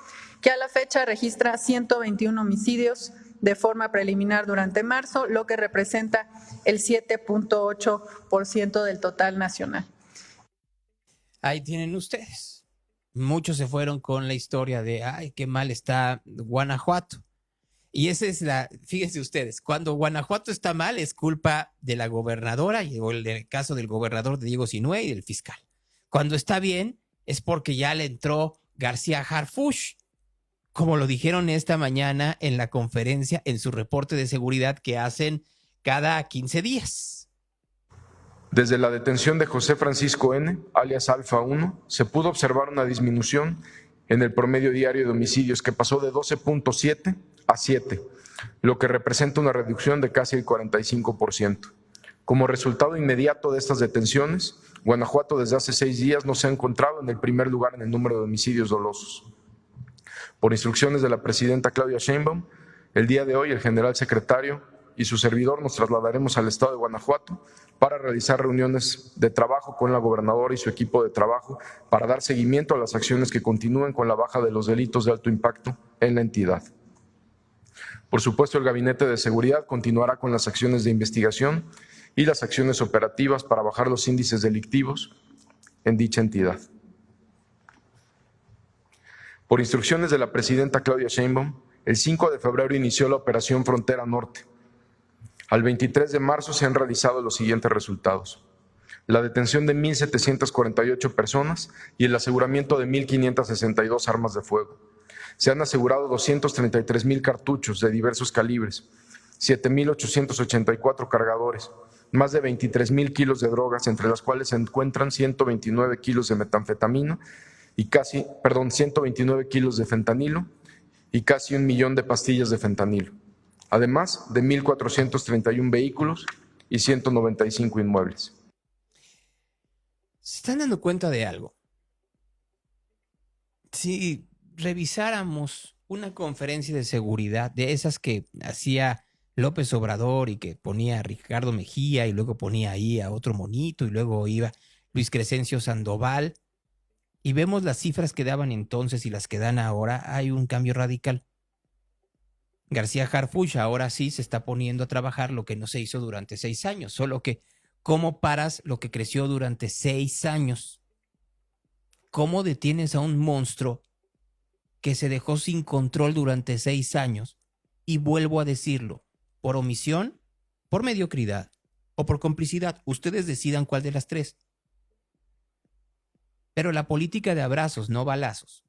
que a la fecha registra 121 homicidios de forma preliminar durante marzo, lo que representa el 7.8% del total nacional. Ahí tienen ustedes. Muchos se fueron con la historia de, ay, qué mal está Guanajuato. Y esa es fíjense ustedes, cuando Guanajuato está mal es culpa de la gobernadora, o el caso del gobernador de Diego Sinue y del fiscal. Cuando está bien es porque ya le entró García Harfuch, como lo dijeron esta mañana en la conferencia, en su reporte de seguridad que hacen cada 15 días. Desde la detención de José Francisco N., alias Alfa 1, se pudo observar una disminución en el promedio diario de homicidios que pasó de 12.7 a 7, lo que representa una reducción de casi el 45%. Como resultado inmediato de estas detenciones, Guanajuato desde hace 6 días no se ha encontrado en el primer lugar en el número de homicidios dolosos. Por instrucciones de la presidenta Claudia Sheinbaum, el día de hoy el general secretario y su servidor nos trasladaremos al estado de Guanajuato para realizar reuniones de trabajo con la gobernadora y su equipo de trabajo para dar seguimiento a las acciones que continúen con la baja de los delitos de alto impacto en la entidad. Por supuesto, el Gabinete de Seguridad continuará con las acciones de investigación y las acciones operativas para bajar los índices delictivos en dicha entidad. Por instrucciones de la presidenta Claudia Sheinbaum, el 5 de febrero inició la Operación Frontera Norte. Al 23 de marzo se han realizado los siguientes resultados: la detención de 1.748 personas y el aseguramiento de 1.562 armas de fuego. Se han asegurado 233,000 cartuchos de diversos calibres, 7.884 cargadores, más de 23,000 kilos de drogas, entre las cuales se encuentran 129 kilos de metanfetamina y 129 kilos de fentanilo y casi 1 millón de pastillas de fentanilo, además de 1.431 vehículos y 195 inmuebles. ¿Se están dando cuenta de algo? Si revisáramos una conferencia de seguridad de esas que hacía López Obrador y que ponía a Ricardo Mejía y luego ponía ahí a otro monito y luego iba Luis Crescencio Sandoval, y vemos las cifras que daban entonces y las que dan ahora, hay un cambio radical. García Harfuch ahora sí se está poniendo a trabajar lo que no se hizo durante 6 años, solo que ¿cómo paras lo que creció durante 6 años? ¿Cómo detienes a un monstruo que se dejó sin control durante 6 años? Y vuelvo a decirlo, por omisión, por mediocridad o por complicidad. Ustedes decidan cuál de las tres. pero la política de abrazos, no balazos.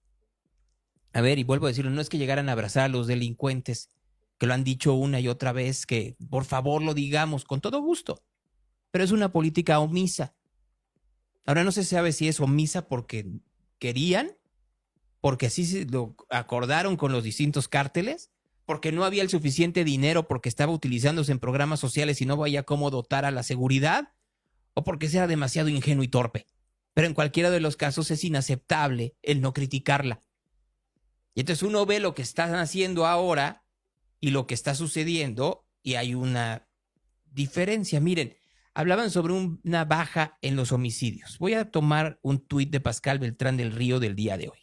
A ver, y vuelvo a decirlo, no es que llegaran a abrazar a los delincuentes, que lo han dicho una y otra vez, que por favor lo digamos con todo gusto, pero es una política omisa. Ahora no se sabe si es omisa porque querían, porque así se lo acordaron con los distintos cárteles, porque no había el suficiente dinero, porque estaba utilizándose en programas sociales y no había cómo dotar a la seguridad, o porque sea demasiado ingenuo y torpe. Pero en cualquiera de los casos es inaceptable el no criticarla. Y entonces uno ve lo que están haciendo ahora y lo que está sucediendo y hay una diferencia. Miren, hablaban sobre una baja en los homicidios. Voy a tomar un tuit de Pascal Beltrán del Río del día de hoy.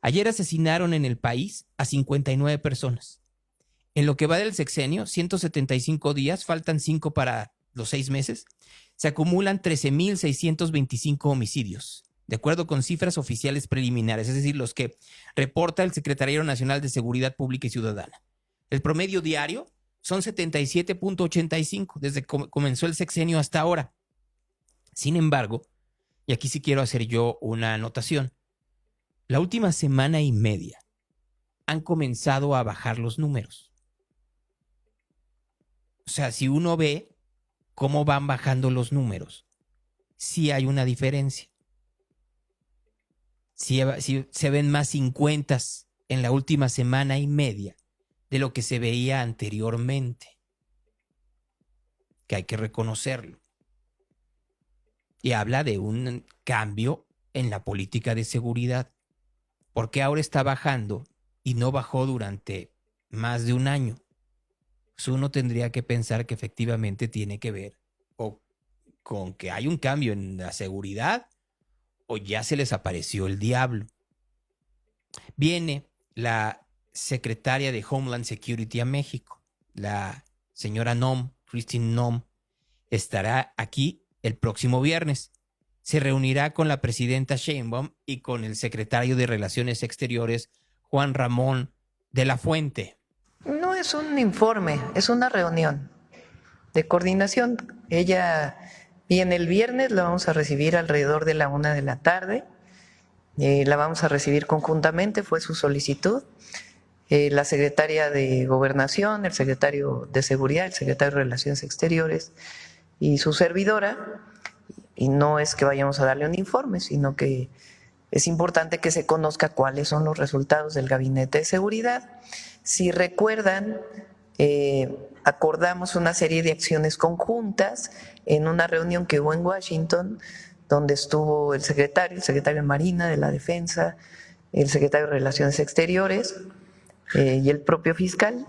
Ayer asesinaron en el país a 59 personas. En lo que va del sexenio, 175 días, faltan 5 para los 6 meses, se acumulan 13,625 homicidios, de acuerdo con cifras oficiales preliminares, es decir, los que reporta el Secretariado Nacional de Seguridad Pública y Ciudadana. El promedio diario son 77.85 desde que comenzó el sexenio hasta ahora. Sin embargo, y aquí sí quiero hacer yo una anotación, la última semana y media han comenzado a bajar los números. O sea, si uno ve cómo van bajando los números, sí hay una diferencia. Sí se ven más 50 en la última semana y media de lo que se veía anteriormente, que hay que reconocerlo. Y habla de un cambio en la política de seguridad. ¿Por qué ahora está bajando y no bajó durante más de un año? Pues uno tendría que pensar que efectivamente tiene que ver o con que hay un cambio en la seguridad o ya se les apareció el diablo. Viene la secretaria de Homeland Security a México, la señora Noem, Christine Noem, estará aquí el próximo viernes. Se reunirá con la presidenta Sheinbaum y con el secretario de Relaciones Exteriores, Juan Ramón de la Fuente. No es un informe, es una reunión de coordinación. Ella viene el viernes, la vamos a recibir alrededor de la 1 de la tarde. La vamos a recibir conjuntamente, fue su solicitud. La secretaria de Gobernación, el secretario de Seguridad, el secretario de Relaciones Exteriores y su servidora. Y no es que vayamos a darle un informe, sino que es importante que se conozca cuáles son los resultados del Gabinete de Seguridad. Si recuerdan, acordamos una serie de acciones conjuntas en una reunión que hubo en Washington, donde estuvo el secretario de Marina, de la Defensa, el secretario de Relaciones Exteriores y el propio fiscal.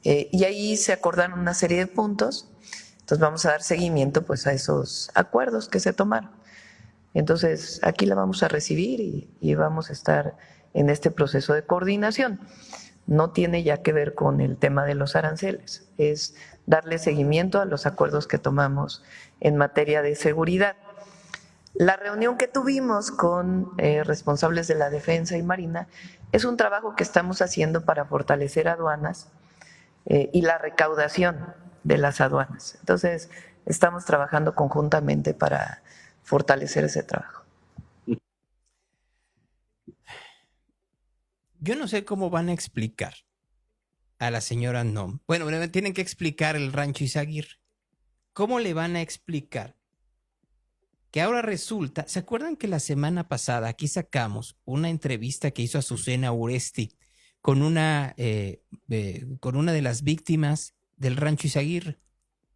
Y ahí se acordaron una serie de puntos. Entonces vamos a dar seguimiento pues a esos acuerdos que se tomaron. Entonces aquí la vamos a recibir y vamos a estar en este proceso de coordinación. No tiene ya que ver con el tema de los aranceles, es darle seguimiento a los acuerdos que tomamos en materia de seguridad. La reunión que tuvimos con responsables de la Defensa y Marina es un trabajo que estamos haciendo para fortalecer aduanas y la recaudación de las aduanas. Entonces, estamos trabajando conjuntamente para fortalecer ese trabajo. Yo no sé cómo van a explicar a la señora Noem. Bueno, tienen que explicar el rancho Izaguirre. ¿Cómo le van a explicar que ahora resulta? ¿Se acuerdan que la semana pasada aquí sacamos una entrevista que hizo Azucena Uresti con una de las víctimas del rancho Izaguirre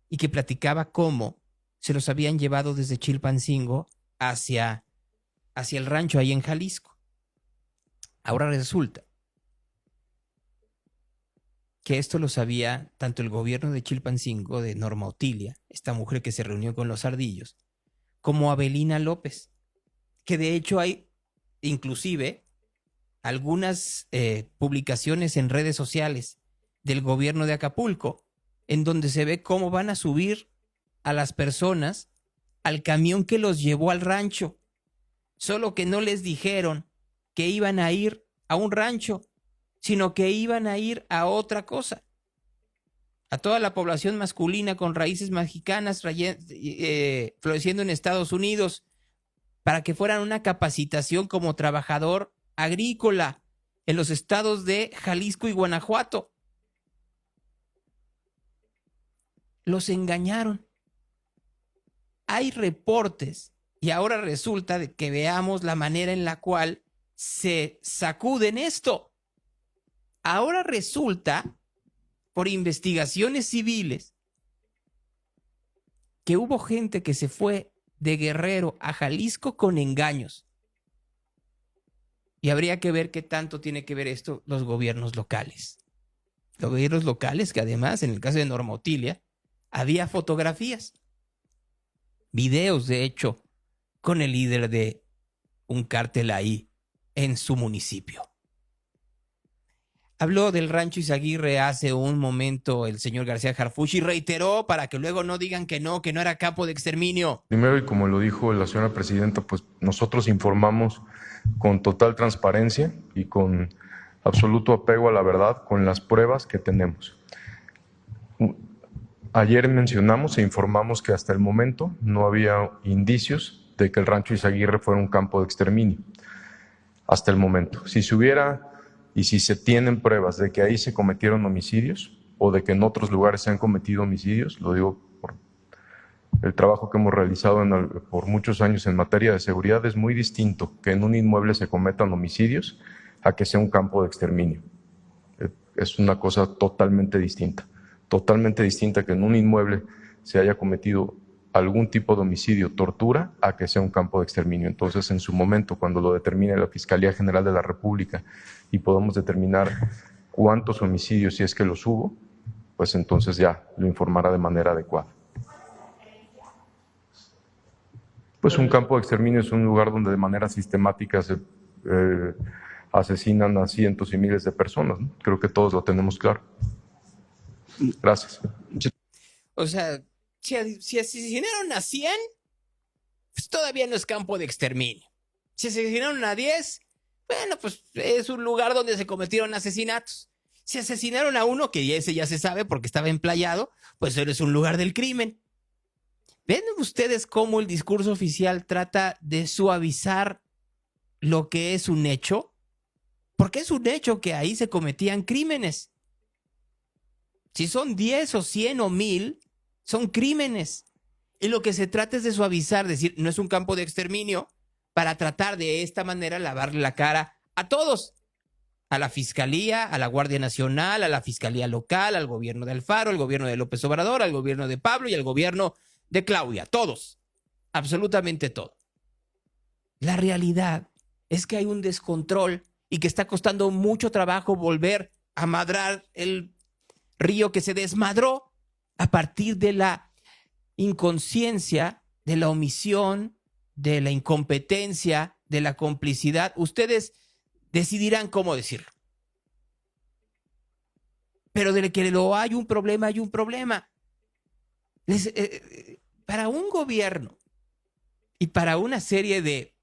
y que platicaba cómo se los habían llevado desde Chilpancingo hacia el rancho ahí en Jalisco? Ahora resulta que esto lo sabía tanto el gobierno de Chilpancingo, de Norma Otilia, esta mujer que se reunió con los ardillos, como Avelina López, que de hecho hay inclusive algunas publicaciones en redes sociales del gobierno de Acapulco, en donde se ve cómo van a subir a las personas al camión que los llevó al rancho, solo que no les dijeron que iban a ir a un rancho, sino que iban a ir a otra cosa. A toda la población masculina con raíces mexicanas floreciendo en Estados Unidos, para que fueran una capacitación como trabajador agrícola en los estados de Jalisco y Guanajuato. Los engañaron. Hay reportes y ahora resulta de que veamos la manera en la cual se sacuden esto. Ahora resulta, por investigaciones civiles, que hubo gente que se fue de Guerrero a Jalisco con engaños. Y habría que ver qué tanto tiene que ver esto los gobiernos locales. Los gobiernos locales que además, en el caso de Norma Otilia, había fotografías, videos de hecho, con el líder de un cártel ahí en su municipio. Habló del Rancho Izaguirre hace un momento el señor García Harfuch y reiteró para que luego no digan que no era campo de exterminio. Primero, y como lo dijo la señora presidenta, pues nosotros informamos con total transparencia y con absoluto apego a la verdad, con las pruebas que tenemos. Ayer mencionamos e informamos que hasta el momento no había indicios de que el Rancho Izaguirre fuera un campo de exterminio. Hasta el momento. Si se hubiera y si se tienen pruebas de que ahí se cometieron homicidios o de que en otros lugares se han cometido homicidios, lo digo por el trabajo que hemos realizado por muchos años en materia de seguridad, es muy distinto que en un inmueble se cometan homicidios a que sea un campo de exterminio. Es una cosa totalmente distinta que en un inmueble se haya cometido algún tipo de homicidio, tortura, a que sea un campo de exterminio. Entonces, en su momento, cuando lo determine la Fiscalía General de la República y podamos determinar cuántos homicidios, si es que los hubo, pues entonces ya lo informará de manera adecuada. Pues un campo de exterminio es un lugar donde de manera sistemática se asesinan a cientos y miles de personas, ¿no? Creo que todos lo tenemos claro. Gracias. O sea, si asesinaron a 100, pues todavía no es campo de exterminio. Si asesinaron a 10, bueno, pues es un lugar donde se cometieron asesinatos. Si asesinaron a uno, que ese ya se sabe porque estaba emplayado, pues es un lugar del crimen. ¿Ven ustedes cómo el discurso oficial trata de suavizar lo que es un hecho? Porque es un hecho que ahí se cometían crímenes. Si son 10 o 100 o 1000, son crímenes. Y lo que se trata es de suavizar, decir, no es un campo de exterminio, para tratar de esta manera lavarle la cara a todos. A la Fiscalía, a la Guardia Nacional, a la Fiscalía Local, al gobierno de Alfaro, al gobierno de López Obrador, al gobierno de Pablo y al gobierno de Claudia. Todos. Absolutamente todo. La realidad es que hay un descontrol y que está costando mucho trabajo volver a madrar el río que se desmadró a partir de la inconsciencia, de la omisión, de la incompetencia, de la complicidad. Ustedes decidirán cómo decirlo. Pero de que hay un problema, hay un problema. Para un gobierno y para una serie de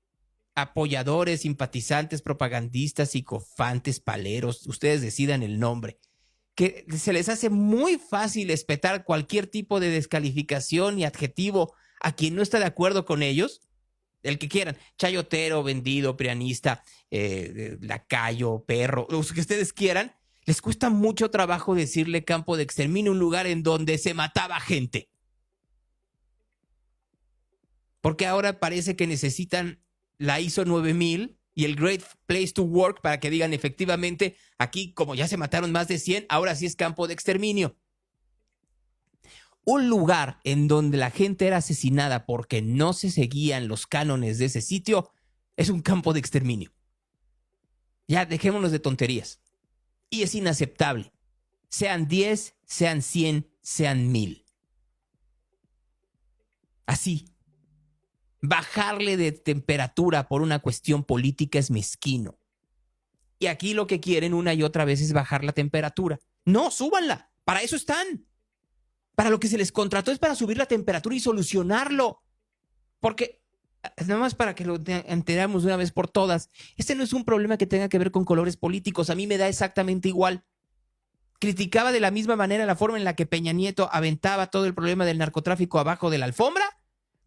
apoyadores, simpatizantes, propagandistas, psicofantes, paleros, ustedes decidan el nombre, que se les hace muy fácil espetar cualquier tipo de descalificación y adjetivo a quien no está de acuerdo con ellos, el que quieran, chayotero, vendido, prianista, lacayo, perro, los que ustedes quieran, les cuesta mucho trabajo decirle campo de exterminio, un lugar en donde se mataba gente. Porque ahora parece que necesitan la ISO 9000 y el Great Place to Work para que digan efectivamente, aquí como ya se mataron más de 100, ahora sí es campo de exterminio. Un lugar en donde la gente era asesinada porque no se seguían los cánones de ese sitio es un campo de exterminio. Ya dejémonos de tonterías. Y es inaceptable. Sean 10, sean 100, sean 1000. Así. Bajarle de temperatura por una cuestión política es mezquino. Y aquí lo que quieren una y otra vez es bajar la temperatura. No, súbanla. Para eso están. Para lo que se les contrató es para subir la temperatura y solucionarlo. Porque, nada más para que lo enteramos de una vez por todas, este no es un problema que tenga que ver con colores políticos. A mí me da exactamente igual. Criticaba de la misma manera la forma en la que Peña Nieto aventaba todo el problema del narcotráfico abajo de la alfombra,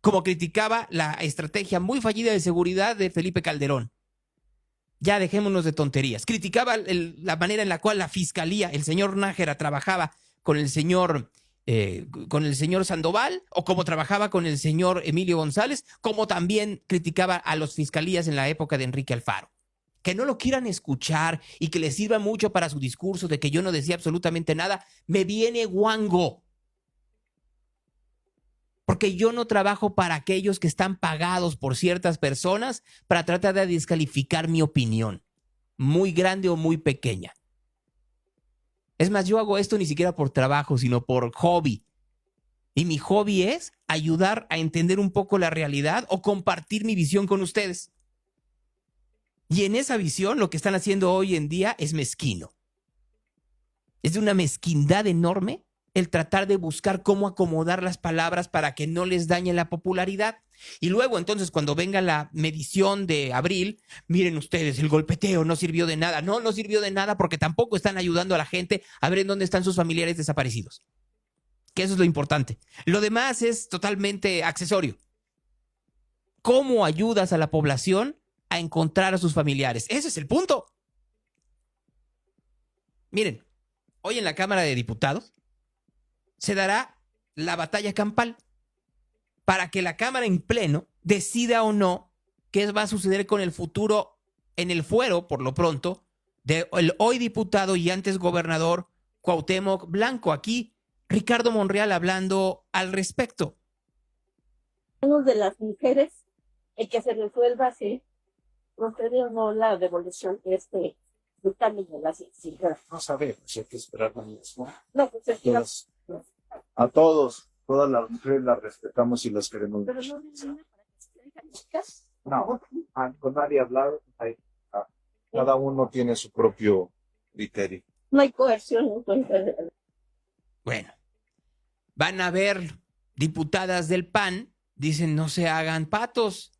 como criticaba la estrategia muy fallida de seguridad de Felipe Calderón. Ya dejémonos de tonterías. Criticaba la manera en la cual la fiscalía, el señor Nájera, trabajaba con el señor Sandoval, o como trabajaba con el señor Emilio González, como también criticaba a los fiscalías en la época de Enrique Alfaro. Que no lo quieran escuchar y que les sirva mucho para su discurso de que yo no decía absolutamente nada, me viene guango. Porque yo no trabajo para aquellos que están pagados por ciertas personas para tratar de descalificar mi opinión, muy grande o muy pequeña. Es más, yo hago esto ni siquiera por trabajo, sino por hobby. Y mi hobby es ayudar a entender un poco la realidad o compartir mi visión con ustedes. Y en esa visión lo que están haciendo hoy en día es mezquino. Es de una mezquindad enorme el tratar de buscar cómo acomodar las palabras para que no les dañe la popularidad. Y luego entonces cuando venga la medición de abril, miren ustedes, el golpeteo no sirvió de nada. No sirvió de nada porque tampoco están ayudando a la gente a ver en dónde están sus familiares desaparecidos. Que eso es lo importante. Lo demás es totalmente accesorio. ¿Cómo ayudas a la población a encontrar a sus familiares? Ese es el punto. Miren, hoy en la Cámara de Diputados se dará la batalla campal para que la Cámara en pleno decida o no qué va a suceder con el futuro en el fuero, por lo pronto, del hoy diputado y antes gobernador Cuauhtémoc Blanco. Aquí Ricardo Monreal hablando al respecto. De las mujeres, el que se resuelva si procede o no la devolución de este dictamen de la señora. No sabemos, hay que esperar mañana. No, pues es que a todas las mujeres las respetamos y las queremos. pero no viene para que se dejan chicas. No, con nadie hablar, cada uno tiene su propio criterio. No hay coerción, no hay coerción. Bueno, van a ver diputadas del PAN, dicen no se hagan patos,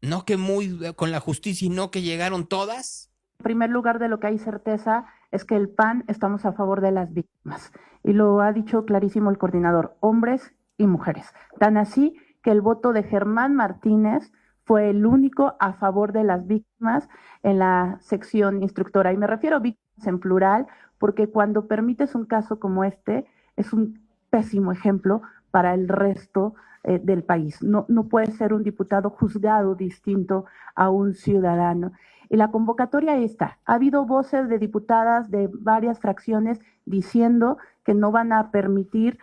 no que muy con la justicia y no que llegaron todas. En primer lugar, de lo que hay certeza es que el PAN estamos a favor de las víctimas. Y lo ha dicho clarísimo el coordinador, hombres y mujeres. Tan así que el voto de Germán Martínez fue el único a favor de las víctimas en la sección instructora. Y me refiero a víctimas en plural, porque cuando permites un caso como este, es un pésimo ejemplo para el resto del país. No puede ser un diputado juzgado distinto a un ciudadano. Y la convocatoria está. Ha habido voces de diputadas de varias fracciones diciendo que no van a permitir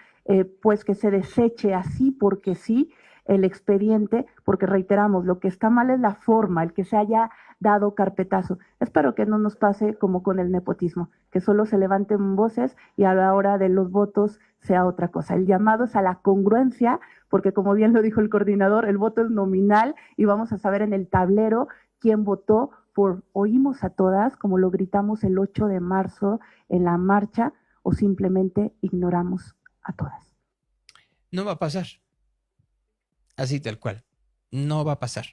pues que se deseche así porque sí el expediente, porque reiteramos, lo que está mal es la forma, el que se haya dado carpetazo. Espero que no nos pase como con el nepotismo, que solo se levanten voces y a la hora de los votos sea otra cosa. El llamado es a la congruencia, porque como bien lo dijo el coordinador, el voto es nominal y vamos a saber en el tablero quién votó por oímos a todas, como lo gritamos el 8 de marzo en la marcha, o simplemente ignoramos a todas. No va a pasar. Así tal cual. No va a pasar.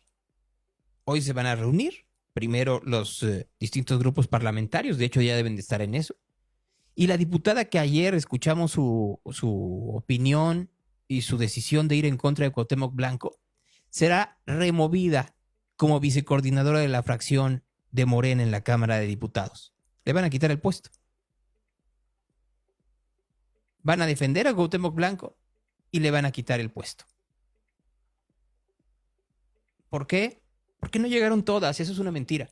Hoy se van a reunir, primero los distintos grupos parlamentarios, de hecho ya deben de estar en eso. Y la diputada que ayer escuchamos su opinión y su decisión de ir en contra de Cuauhtémoc Blanco, será removida como vicecoordinadora de la fracción de Morena en la Cámara de Diputados. Le van a quitar el puesto. Van a defender a Cuauhtémoc Blanco y le van a quitar el puesto. ¿Por qué? Porque no llegaron todas, eso es una mentira.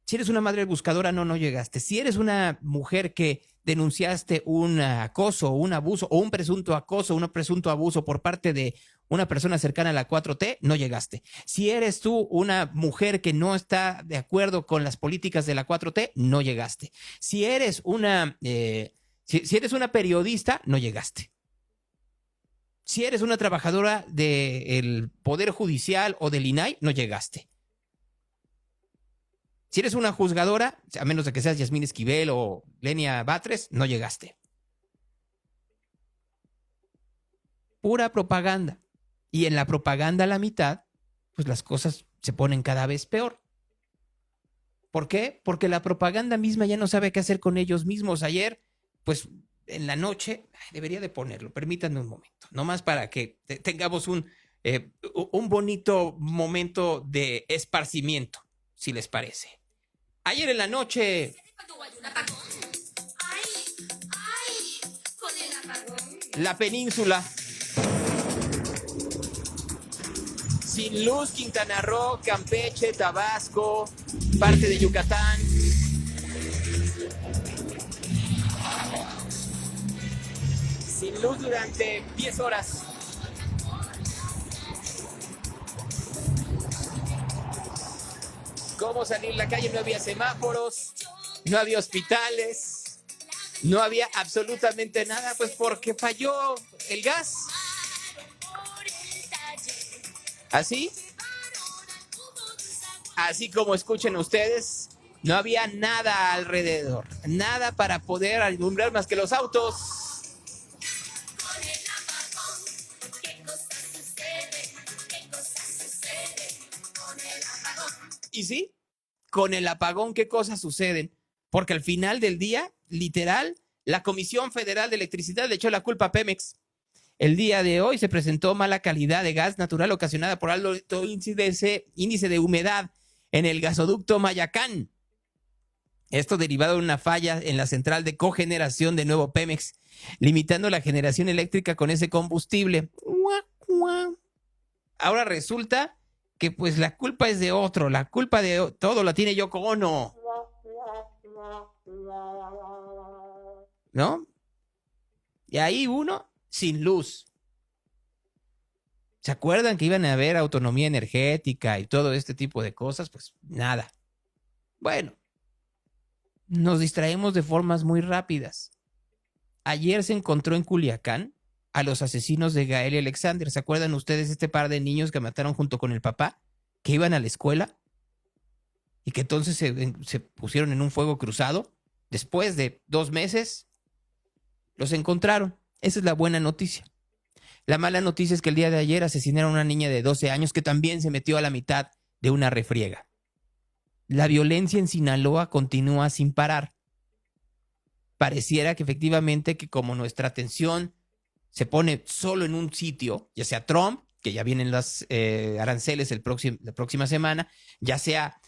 Si eres una madre buscadora, no llegaste. Si eres una mujer que denunciaste un acoso, un abuso o un presunto acoso, un presunto abuso por parte de una persona cercana a la 4T, no llegaste. Si eres tú una mujer que no está de acuerdo con las políticas de la 4T, no llegaste. Si eres una periodista, no llegaste. Si eres una trabajadora del Poder Judicial o del INAI, no llegaste. Si eres una juzgadora, a menos de que seas Yasmín Esquivel o Lenia Batres, no llegaste. Pura propaganda. Y en la propaganda a la mitad, pues las cosas se ponen cada vez peor. ¿Por qué? Porque la propaganda misma ya no sabe qué hacer con ellos mismos. Ayer, pues en la noche, debería de ponerlo, permítanme un momento, nomás para que tengamos un bonito momento de esparcimiento, si les parece. Ayer en la noche, la península, sin luz, Quintana Roo, Campeche, Tabasco, parte de Yucatán. Sin luz durante 10 horas. ¿Cómo salir a la calle? No había semáforos, no había hospitales, no había absolutamente nada, pues porque falló el gas. Así como escuchen ustedes, no había nada alrededor, nada para poder alumbrar más que los autos. Y sí, con el apagón, ¿qué cosas suceden? Porque al final del día, literal, la Comisión Federal de Electricidad le echó la culpa a Pemex. El día de hoy se presentó mala calidad de gas natural ocasionada por alto índice de humedad en el gasoducto Mayacán. Esto derivado de una falla en la central de cogeneración de Nuevo Pemex, limitando la generación eléctrica con ese combustible. Ahora resulta que pues la culpa es de otro, la culpa de todo la tiene Yoko Ono, ¿no? Y ahí uno sin luz. ¿Se acuerdan que iban a haber autonomía energética y todo este tipo de cosas? Pues nada. Bueno, nos distraemos de formas muy rápidas. Ayer se encontró en Culiacán a los asesinos de Gael y Alexander. ¿Se acuerdan ustedes este par de niños que mataron junto con el papá? Que iban a la escuela y que entonces se pusieron en un fuego cruzado. Después de 2 meses, los encontraron. Esa es la buena noticia. La mala noticia es que el día de ayer asesinaron a una niña de 12 años que también se metió a la mitad de una refriega. La violencia en Sinaloa continúa sin parar. Pareciera que efectivamente que como nuestra atención se pone solo en un sitio, ya sea Trump, que ya vienen las aranceles la próxima semana, ya sea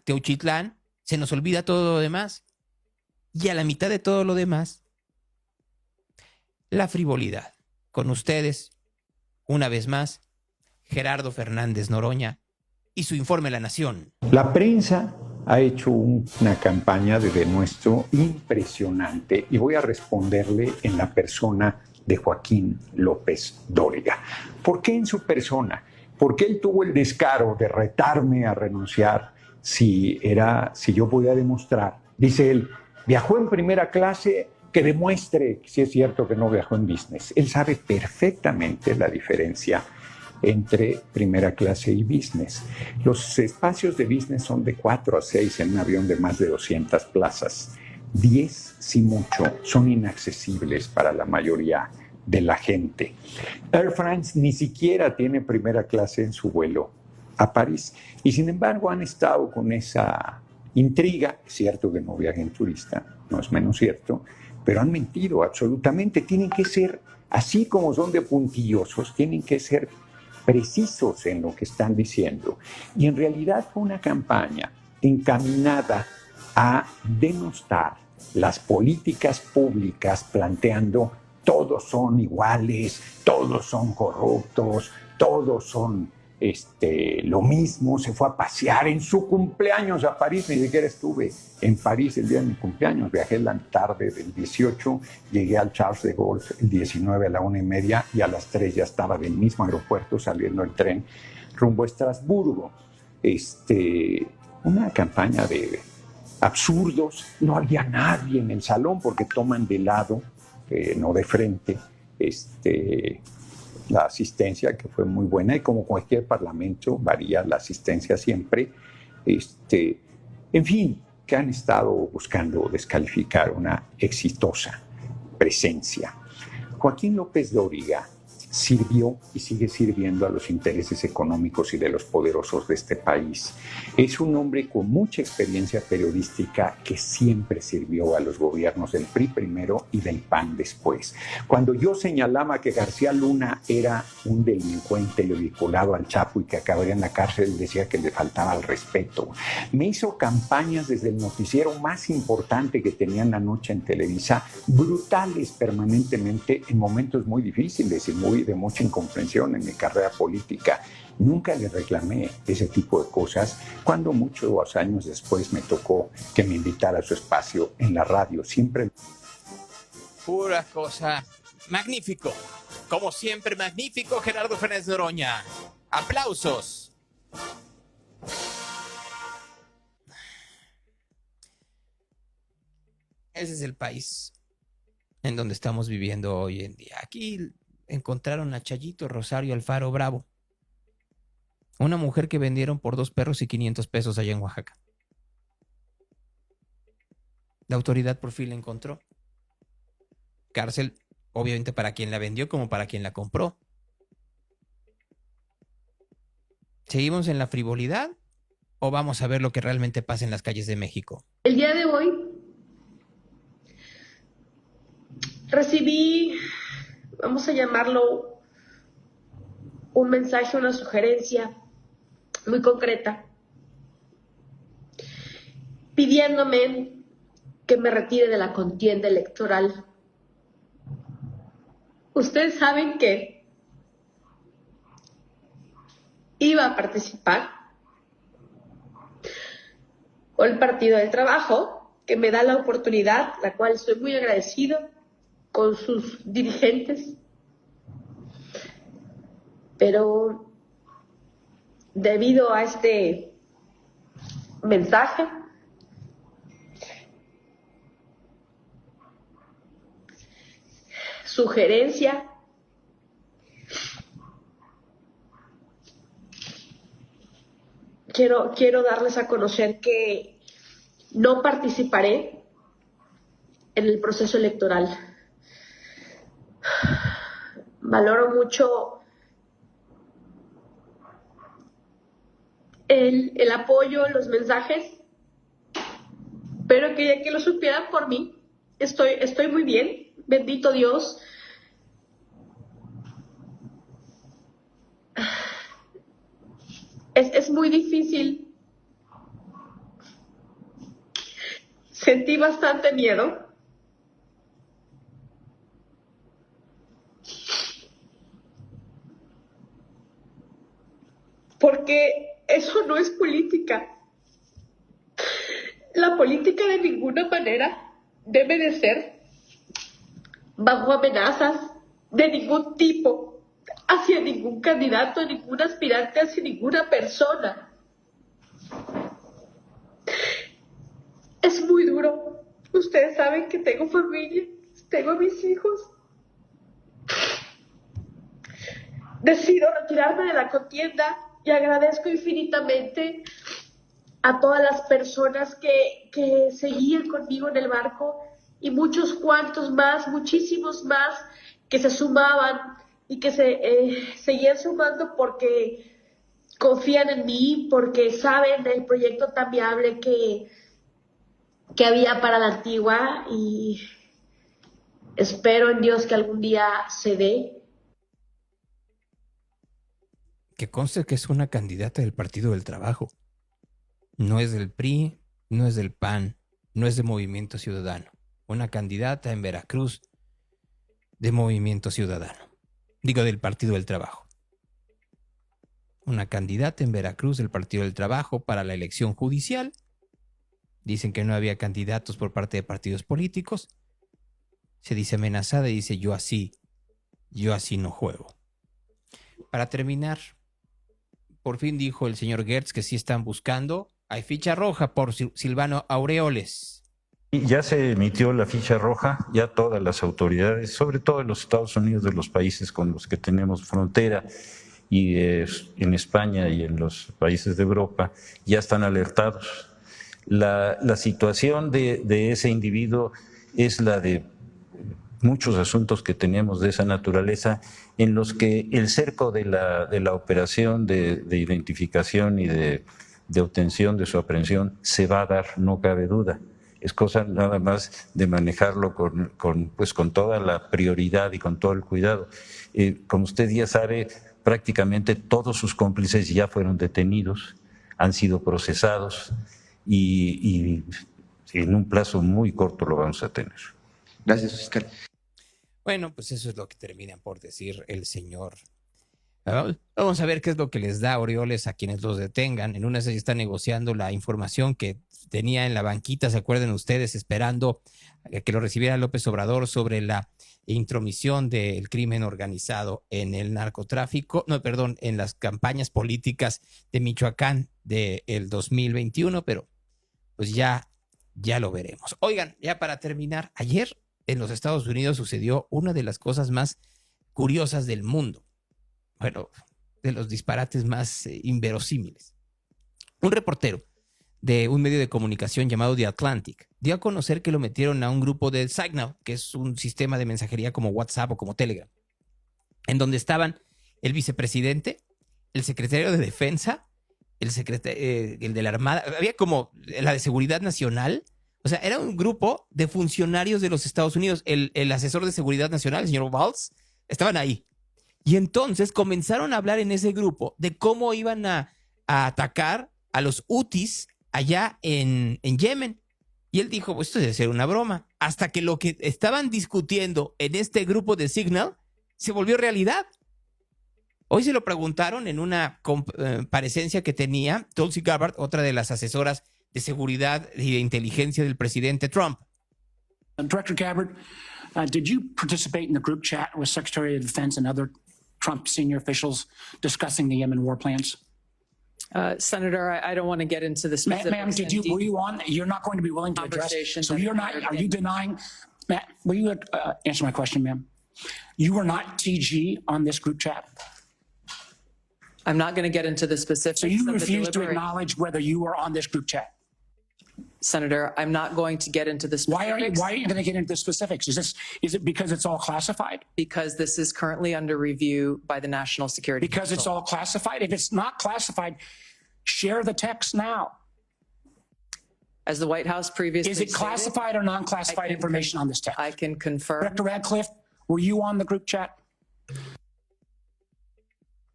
Teuchitlán, se nos olvida todo lo demás. Y a la mitad de todo lo demás, la frivolidad. Con ustedes, una vez más, Gerardo Fernández Noroña y su informe La Nación. La prensa ha hecho una campaña de denuestro impresionante y voy a responderle en la persona de Joaquín López Dóriga. ¿Por qué en su persona? Porque él tuvo el descaro de retarme a renunciar si yo podía demostrar. Dice él, viajó en primera clase, que demuestre si es cierto que no viajó en business. Él sabe perfectamente la diferencia entre primera clase y business. Los espacios de business son de 4 a 6 en un avión de más de 200 plazas. 10, si mucho, son inaccesibles para la mayoría de la gente. Air France ni siquiera tiene primera clase en su vuelo a París. Y sin embargo han estado con esa intriga. Es cierto que no viajen turista, no es menos cierto, pero han mentido absolutamente. Tienen que ser, así como son de puntillosos, tienen que ser precisos en lo que están diciendo. Y en realidad fue una campaña encaminada a denostar las políticas públicas planteando todos son iguales, todos son corruptos, todos son lo mismo. Se fue a pasear en su cumpleaños a París, ni siquiera estuve en París el día de mi cumpleaños, viajé la tarde del 18, llegué al Charles de Gaulle el 19 a la 1:30 y a las 3 ya estaba del mismo aeropuerto saliendo el tren rumbo a Estrasburgo. Una campaña de absurdos, no había nadie en el salón porque toman de lado, no de frente, la asistencia, que fue muy buena, y como cualquier parlamento varía la asistencia siempre. En fin, que han estado buscando descalificar una exitosa presencia. Joaquín López Dóriga sirvió y sigue sirviendo a los intereses económicos y de los poderosos de este país. Es un hombre con mucha experiencia periodística que siempre sirvió a los gobiernos del PRI primero y del PAN después. Cuando yo señalaba que García Luna era un delincuente vinculado al Chapo y que acabaría en la cárcel, decía que le faltaba el respeto. Me hizo campañas desde el noticiero más importante que tenían la noche en Televisa, brutales permanentemente en momentos muy difíciles y de mucha incomprensión en mi carrera política. Nunca le reclamé ese tipo de cosas, cuando muchos años después me tocó que me invitara a su espacio en la radio. Siempre. Pura cosa. Magnífico. Como siempre, magnífico, Gerardo Fernández Noroña. ¡Aplausos! Ese es el país en donde estamos viviendo hoy en día. Aquí encontraron a Chayito Rosario Alfaro Bravo, una mujer que vendieron por 2 perros y 500 pesos allá en Oaxaca. La autoridad por fin la encontró. Cárcel, obviamente, para quien la vendió como para quien la compró. ¿Seguimos en la frivolidad o vamos a ver lo que realmente pasa en las calles de México? El día de hoy recibí, vamos a llamarlo, un mensaje, una sugerencia muy concreta, pidiéndome que me retire de la contienda electoral. Ustedes saben que iba a participar con el Partido del Trabajo, que me da la oportunidad, la cual estoy muy agradecido con sus dirigentes, pero debido a este mensaje, sugerencia, quiero darles a conocer que no participaré en el proceso electoral. Valoro mucho el apoyo, los mensajes, pero quería que lo supieran por mí. Estoy muy bien, bendito Dios. Es muy difícil. Sentí bastante miedo. Porque eso no es política. La política de ninguna manera debe de ser bajo amenazas de ningún tipo, hacia ningún candidato, ningún aspirante, hacia ninguna persona. Es muy duro. Ustedes saben que tengo familia, tengo a mis hijos. Decido retirarme de la contienda y agradezco infinitamente a todas las personas que seguían conmigo en el barco y muchos cuantos más, muchísimos más que se sumaban y que se seguían sumando porque confían en mí, porque saben del proyecto tan viable que había para la Antigua, y espero en Dios que algún día se dé. Que conste que es una candidata del Partido del Trabajo. No es del PRI, no es del PAN, no es de Movimiento Ciudadano. Una candidata en Veracruz de Movimiento Ciudadano. Digo, del Partido del Trabajo. Una candidata en Veracruz del Partido del Trabajo para la elección judicial. Dicen que no había candidatos por parte de partidos políticos. Se dice amenazada y dice yo así no juego. Para terminar, por fin dijo el señor Gertz que sí están buscando. Hay ficha roja por Silvano Aureoles. Ya se emitió la ficha roja, ya todas las autoridades, sobre todo en los Estados Unidos, de los países con los que tenemos frontera, y en España y en los países de Europa, ya están alertados. La situación de ese individuo es la de muchos asuntos que tenemos de esa naturaleza en los que el cerco de la operación de identificación y de obtención de su aprehensión se va a dar, no cabe duda. Es cosa nada más de manejarlo con toda la prioridad y con todo el cuidado. Como usted ya sabe, prácticamente todos sus cómplices ya fueron detenidos, han sido procesados y en un plazo muy corto lo vamos a tener. Gracias, fiscal. Bueno, pues eso es lo que termina por decir el señor. Vamos a ver qué es lo que les da Orioles a quienes los detengan. En una se está negociando la información que tenía en la banquita, ¿se acuerdan ustedes? Esperando que lo recibiera López Obrador sobre la intromisión del crimen organizado en el narcotráfico, en las campañas políticas de Michoacán del 2021, pero pues ya lo veremos. Oigan, ya para terminar, ayer en los Estados Unidos sucedió una de las cosas más curiosas del mundo. Bueno, de los disparates más inverosímiles. Un reportero de un medio de comunicación llamado The Atlantic dio a conocer que lo metieron a un grupo de Signal, que es un sistema de mensajería como WhatsApp o como Telegram, en donde estaban el vicepresidente, el secretario de Defensa, el de la Armada, había como la de Seguridad Nacional. O sea, era un grupo de funcionarios de los Estados Unidos. El asesor de Seguridad Nacional, el señor Waltz, estaban ahí. Y entonces comenzaron a hablar en ese grupo de cómo iban a atacar a los Houthis allá en Yemen. Y él dijo, pues esto debe ser una broma. Hasta que lo que estaban discutiendo en este grupo de Signal se volvió realidad. Hoy se lo preguntaron en una comparecencia que tenía Tulsi Gabbard, otra de las asesoras de seguridad y de inteligencia del presidente Trump. Director Gabbard, did you participate in the group chat with Secretary of Defense and other Trump senior officials discussing the Yemen war plans? Senator, I don't want to get into the specifics. Ma'am, were you on? You're not going to be willing to address. So you're not, are you denying, Matt, will you answer my question, ma'am? You were not TG on this group chat? I'm not going to get into the specifics. So you refuse to acknowledge whether you were on this group chat? Senator, I'm not going to get into the specifics. Why are you going to get into the specifics? Is it because it's all classified? Because this is currently under review by the National Security Because Council. it's all classified? If it's not classified, share the text now. As the White House previously Is it classified stated, or non-classified information on this text? I can confirm. Director Radcliffe, were you on the group chat?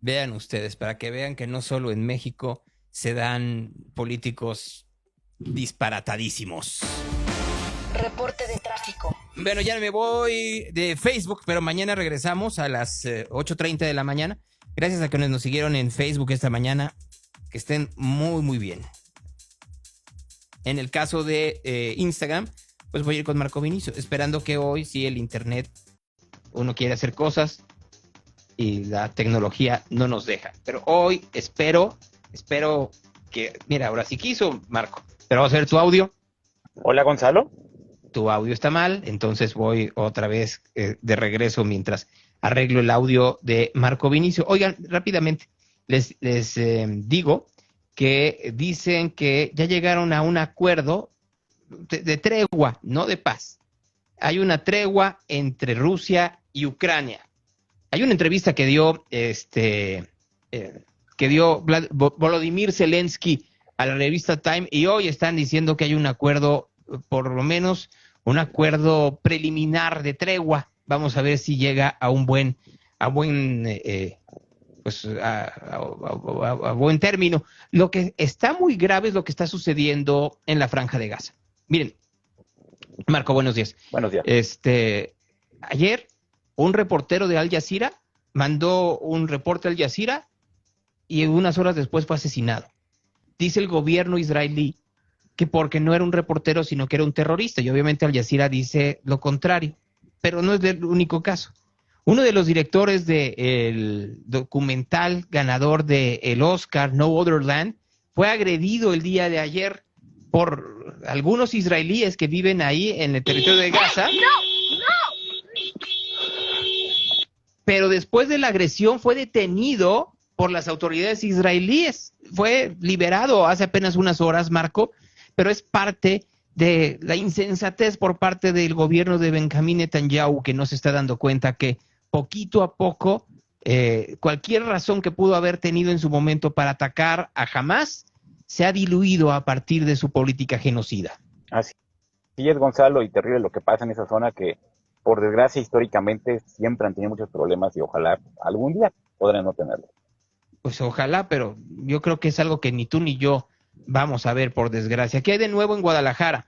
Vean ustedes, para que vean que no solo en México se dan políticos disparatadísimos. Reporte de tráfico. Bueno, ya me voy de Facebook, pero mañana regresamos a las 8:30 de la mañana. Gracias a quienes nos siguieron en Facebook esta mañana. Que estén muy, muy bien. En el caso de Instagram, pues voy a ir con Marco Vinicio, esperando que hoy, si el internet, uno quiere hacer cosas y la tecnología no nos deja. Pero hoy espero que, mira, ahora sí quiso, Marco. Pero vamos a ver tu audio. Hola, Gonzalo. Tu audio está mal, entonces voy otra vez de regreso mientras arreglo el audio de Marco Vinicio. Oigan, rápidamente, les digo que dicen que ya llegaron a un acuerdo de tregua, no de paz. Hay una tregua entre Rusia y Ucrania. Hay una entrevista que dio Volodymyr Zelensky a la revista Time y hoy están diciendo que hay un acuerdo, por lo menos un acuerdo preliminar de tregua. Vamos a ver si llega a buen término. Lo que está muy grave es lo que está sucediendo en la Franja de Gaza. Miren, Marco, buenos días. Buenos días. Ayer un reportero de Al Jazeera mandó un reporte a Al Jazeera y unas horas después fue asesinado. Dice el gobierno israelí que porque no era un reportero, sino que era un terrorista. Y obviamente Al Jazeera dice lo contrario. Pero no es el único caso. Uno de los directores del documental ganador del Oscar, No Other Land, fue agredido el día de ayer por algunos israelíes que viven ahí en el territorio de Gaza. Pero después de la agresión fue detenido por las autoridades israelíes. Fue liberado hace apenas unas horas, Marco, pero es parte de la insensatez por parte del gobierno de Benjamín Netanyahu, que no se está dando cuenta que poquito a poco cualquier razón que pudo haber tenido en su momento para atacar a Hamás se ha diluido a partir de su política genocida. Así es, Gonzalo, y terrible lo que pasa en esa zona que, por desgracia, históricamente siempre han tenido muchos problemas y ojalá algún día podrán no tenerlos. Pues ojalá, pero yo creo que es algo que ni tú ni yo vamos a ver, por desgracia. ¿Qué hay de nuevo en Guadalajara?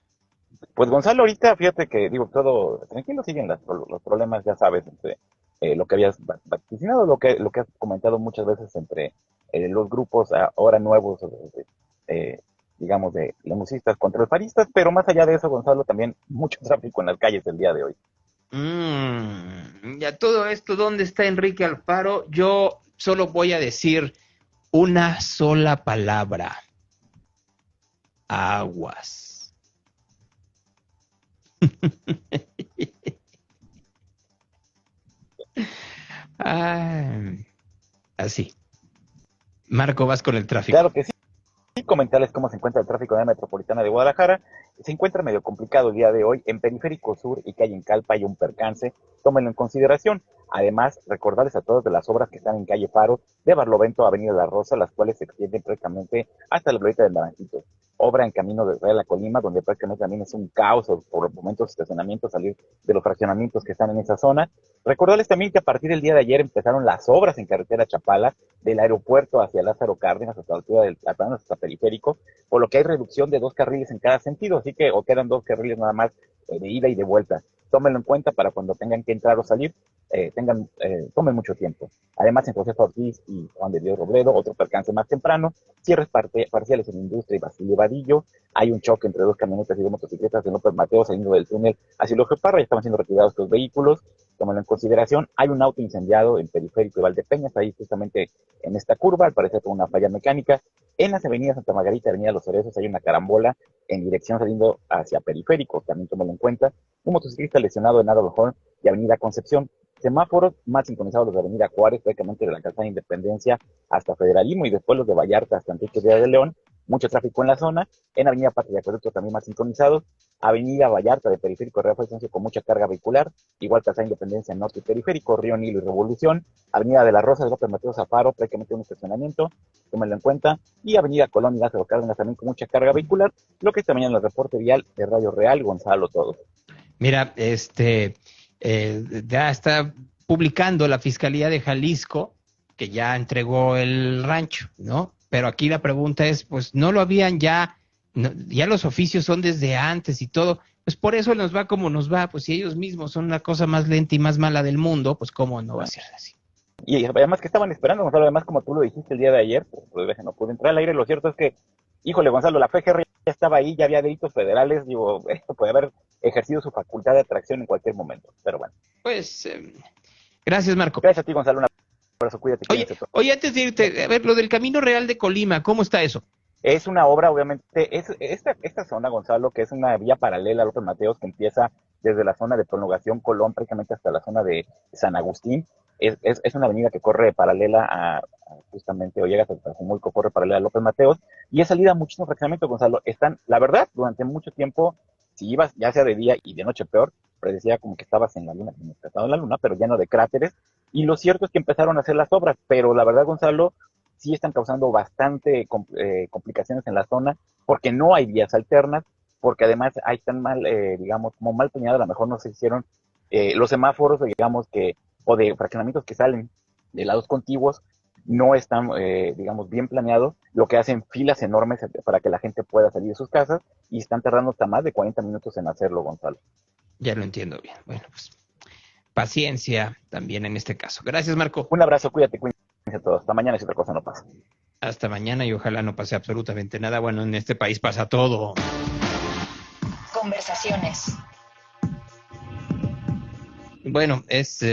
Pues Gonzalo, ahorita fíjate que, todo tranquilo, siguen los problemas, ya sabes, entre lo que habías vaticinado, lo que has comentado muchas veces entre los grupos ahora nuevos, digamos, de lemusistas contra alfaristas, pero más allá de eso, Gonzalo, también mucho tráfico en las calles el día de hoy. Ya todo esto, ¿dónde está Enrique Alfaro? Yo solo voy a decir una sola palabra. Aguas. Así. Marco, vas con el tráfico. Claro que sí. Y comentarles cómo se encuentra el tráfico en la metropolitana de Guadalajara. Se encuentra medio complicado el día de hoy. En Periférico Sur y calle Encalpa hay un percance. Tómenlo en consideración. Además, recordarles a todos de las obras que están en calle Faro, de Barlovento a Avenida La Rosa, las cuales se extienden prácticamente hasta la glorieta del Naranjito. Obra en camino de Real a Colima, donde prácticamente también es un caos por momentos de estacionamiento, salir de los fraccionamientos que están en esa zona. Recordarles también que a partir del día de ayer empezaron las obras en carretera Chapala, del aeropuerto hacia Lázaro Cárdenas, hasta la altura del hasta Periférico, por lo que hay reducción de 2 carriles en cada sentido, así que o quedan 2 carriles nada más de ida y de vuelta. Tómenlo en cuenta para cuando tengan que entrar o salir, tomen mucho tiempo. Además, en José Ortiz y Juan de Dios Robledo, otro percance más temprano, cierres parciales en Industria y Basilio Vadillo, hay un choque entre 2 camionetas y 2 motocicletas de López Mateo saliendo del túnel hacia Eulogio Parra, ya estaban siendo retirados estos vehículos, tómenlo en consideración. Hay un auto incendiado en Periférico y Valdepeñas, ahí justamente en esta curva, al parecer con una falla mecánica. En las avenidas Santa Margarita y Avenida Los Cerezos hay una carambola en dirección saliendo hacia Periférico, también tómenlo en cuenta. Un motociclista lesionado en Adolfo y Avenida Concepción. Semáforos más sincronizados los de Avenida Juárez, prácticamente de la Calzada de Independencia hasta Federalismo, y después los de Vallarta hasta Enrique Díaz de León. Mucho tráfico en la zona. En Avenida Patria y Acueducto también más sincronizados. Avenida Vallarta de Periférico Real Fulgencio con mucha carga vehicular. Igual Calzada de Independencia Norte y Periférico, Río Nilo y Revolución. Avenida de la Rosa de López Mateo Zafaro, prácticamente un estacionamiento, tómenlo en cuenta. Y Avenida Colón y Lázaro Cárdenas también con mucha carga vehicular. Lo que también en el reporte vial de Radio Real, Gonzalo, todo. Mira, ya está publicando la Fiscalía de Jalisco, que ya entregó el rancho, ¿no? Pero aquí la pregunta es, pues, ¿no lo habían ya? Ya los oficios son desde antes y todo. Pues por eso nos va como nos va. Pues si ellos mismos son la cosa más lenta y más mala del mundo, pues ¿cómo no va a ser así? Y además que estaban esperando, Gonzalo, además como tú lo dijiste el día de ayer, pues no pude entrar al aire. Lo cierto es que, híjole, Gonzalo, la FGR ya estaba ahí, ya había delitos federales, digo, esto puede haber ejercido su facultad de atracción en cualquier momento, pero bueno. Pues, gracias, Marco. Gracias a ti, Gonzalo, un abrazo, cuídate. Oye, antes de irte, a ver, lo del Camino Real de Colima, ¿cómo está eso? Es una obra, obviamente, esta zona, Gonzalo, que es una vía paralela a López Mateos, que empieza desde la zona de Prolongación Colón, prácticamente hasta la zona de San Agustín. Es una avenida que corre paralela a justamente, o llega hasta Tlajumulco, corre paralela a López Mateos, y es salida a muchísimos fraccionamientos, Gonzalo. Están, la verdad, durante mucho tiempo, si ibas, ya sea de día y de noche peor, parecía como que estabas en la luna, como que estabas en la luna, pero lleno de cráteres, y lo cierto es que empezaron a hacer las obras, pero la verdad, Gonzalo, sí están causando bastante complicaciones en la zona, porque no hay vías alternas, porque además hay tan mal, digamos, como mal planeado, a lo mejor no se hicieron los semáforos, digamos, o de fraccionamientos que salen de lados contiguos, no están, digamos, bien planeados, lo que hacen filas enormes para que la gente pueda salir de sus casas, y están tardando hasta más de 40 minutos en hacerlo, Gonzalo. Ya lo entiendo bien. Bueno, pues paciencia también en este caso. Gracias, Marco. Un abrazo, cuídate a todos. Hasta mañana si otra cosa no pasa. Hasta mañana y ojalá no pase absolutamente nada. Bueno, en este país pasa todo. Conversaciones. Bueno, es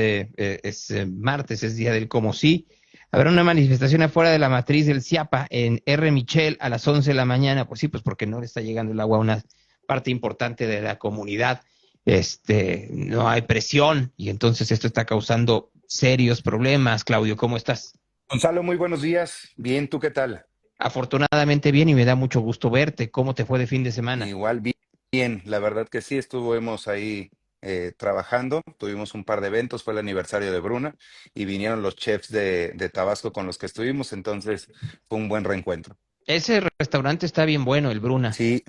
martes, es día del como sí. Habrá una manifestación afuera de la matriz del CIAPA en R. Michel a las 11 de la mañana. Pues sí, pues porque no le está llegando el agua a una parte importante de la comunidad. No hay presión y entonces esto está causando serios problemas. Claudio, ¿cómo estás? Gonzalo, muy buenos días. Bien, ¿tú qué tal? Afortunadamente bien y me da mucho gusto verte. ¿Cómo te fue de fin de semana? Igual, Bien, la verdad que sí, estuvimos ahí trabajando, tuvimos un par de eventos, fue el aniversario de Bruna y vinieron los chefs de Tabasco con los que estuvimos, entonces fue un buen reencuentro. Ese restaurante está bien bueno, el Bruna. Sí,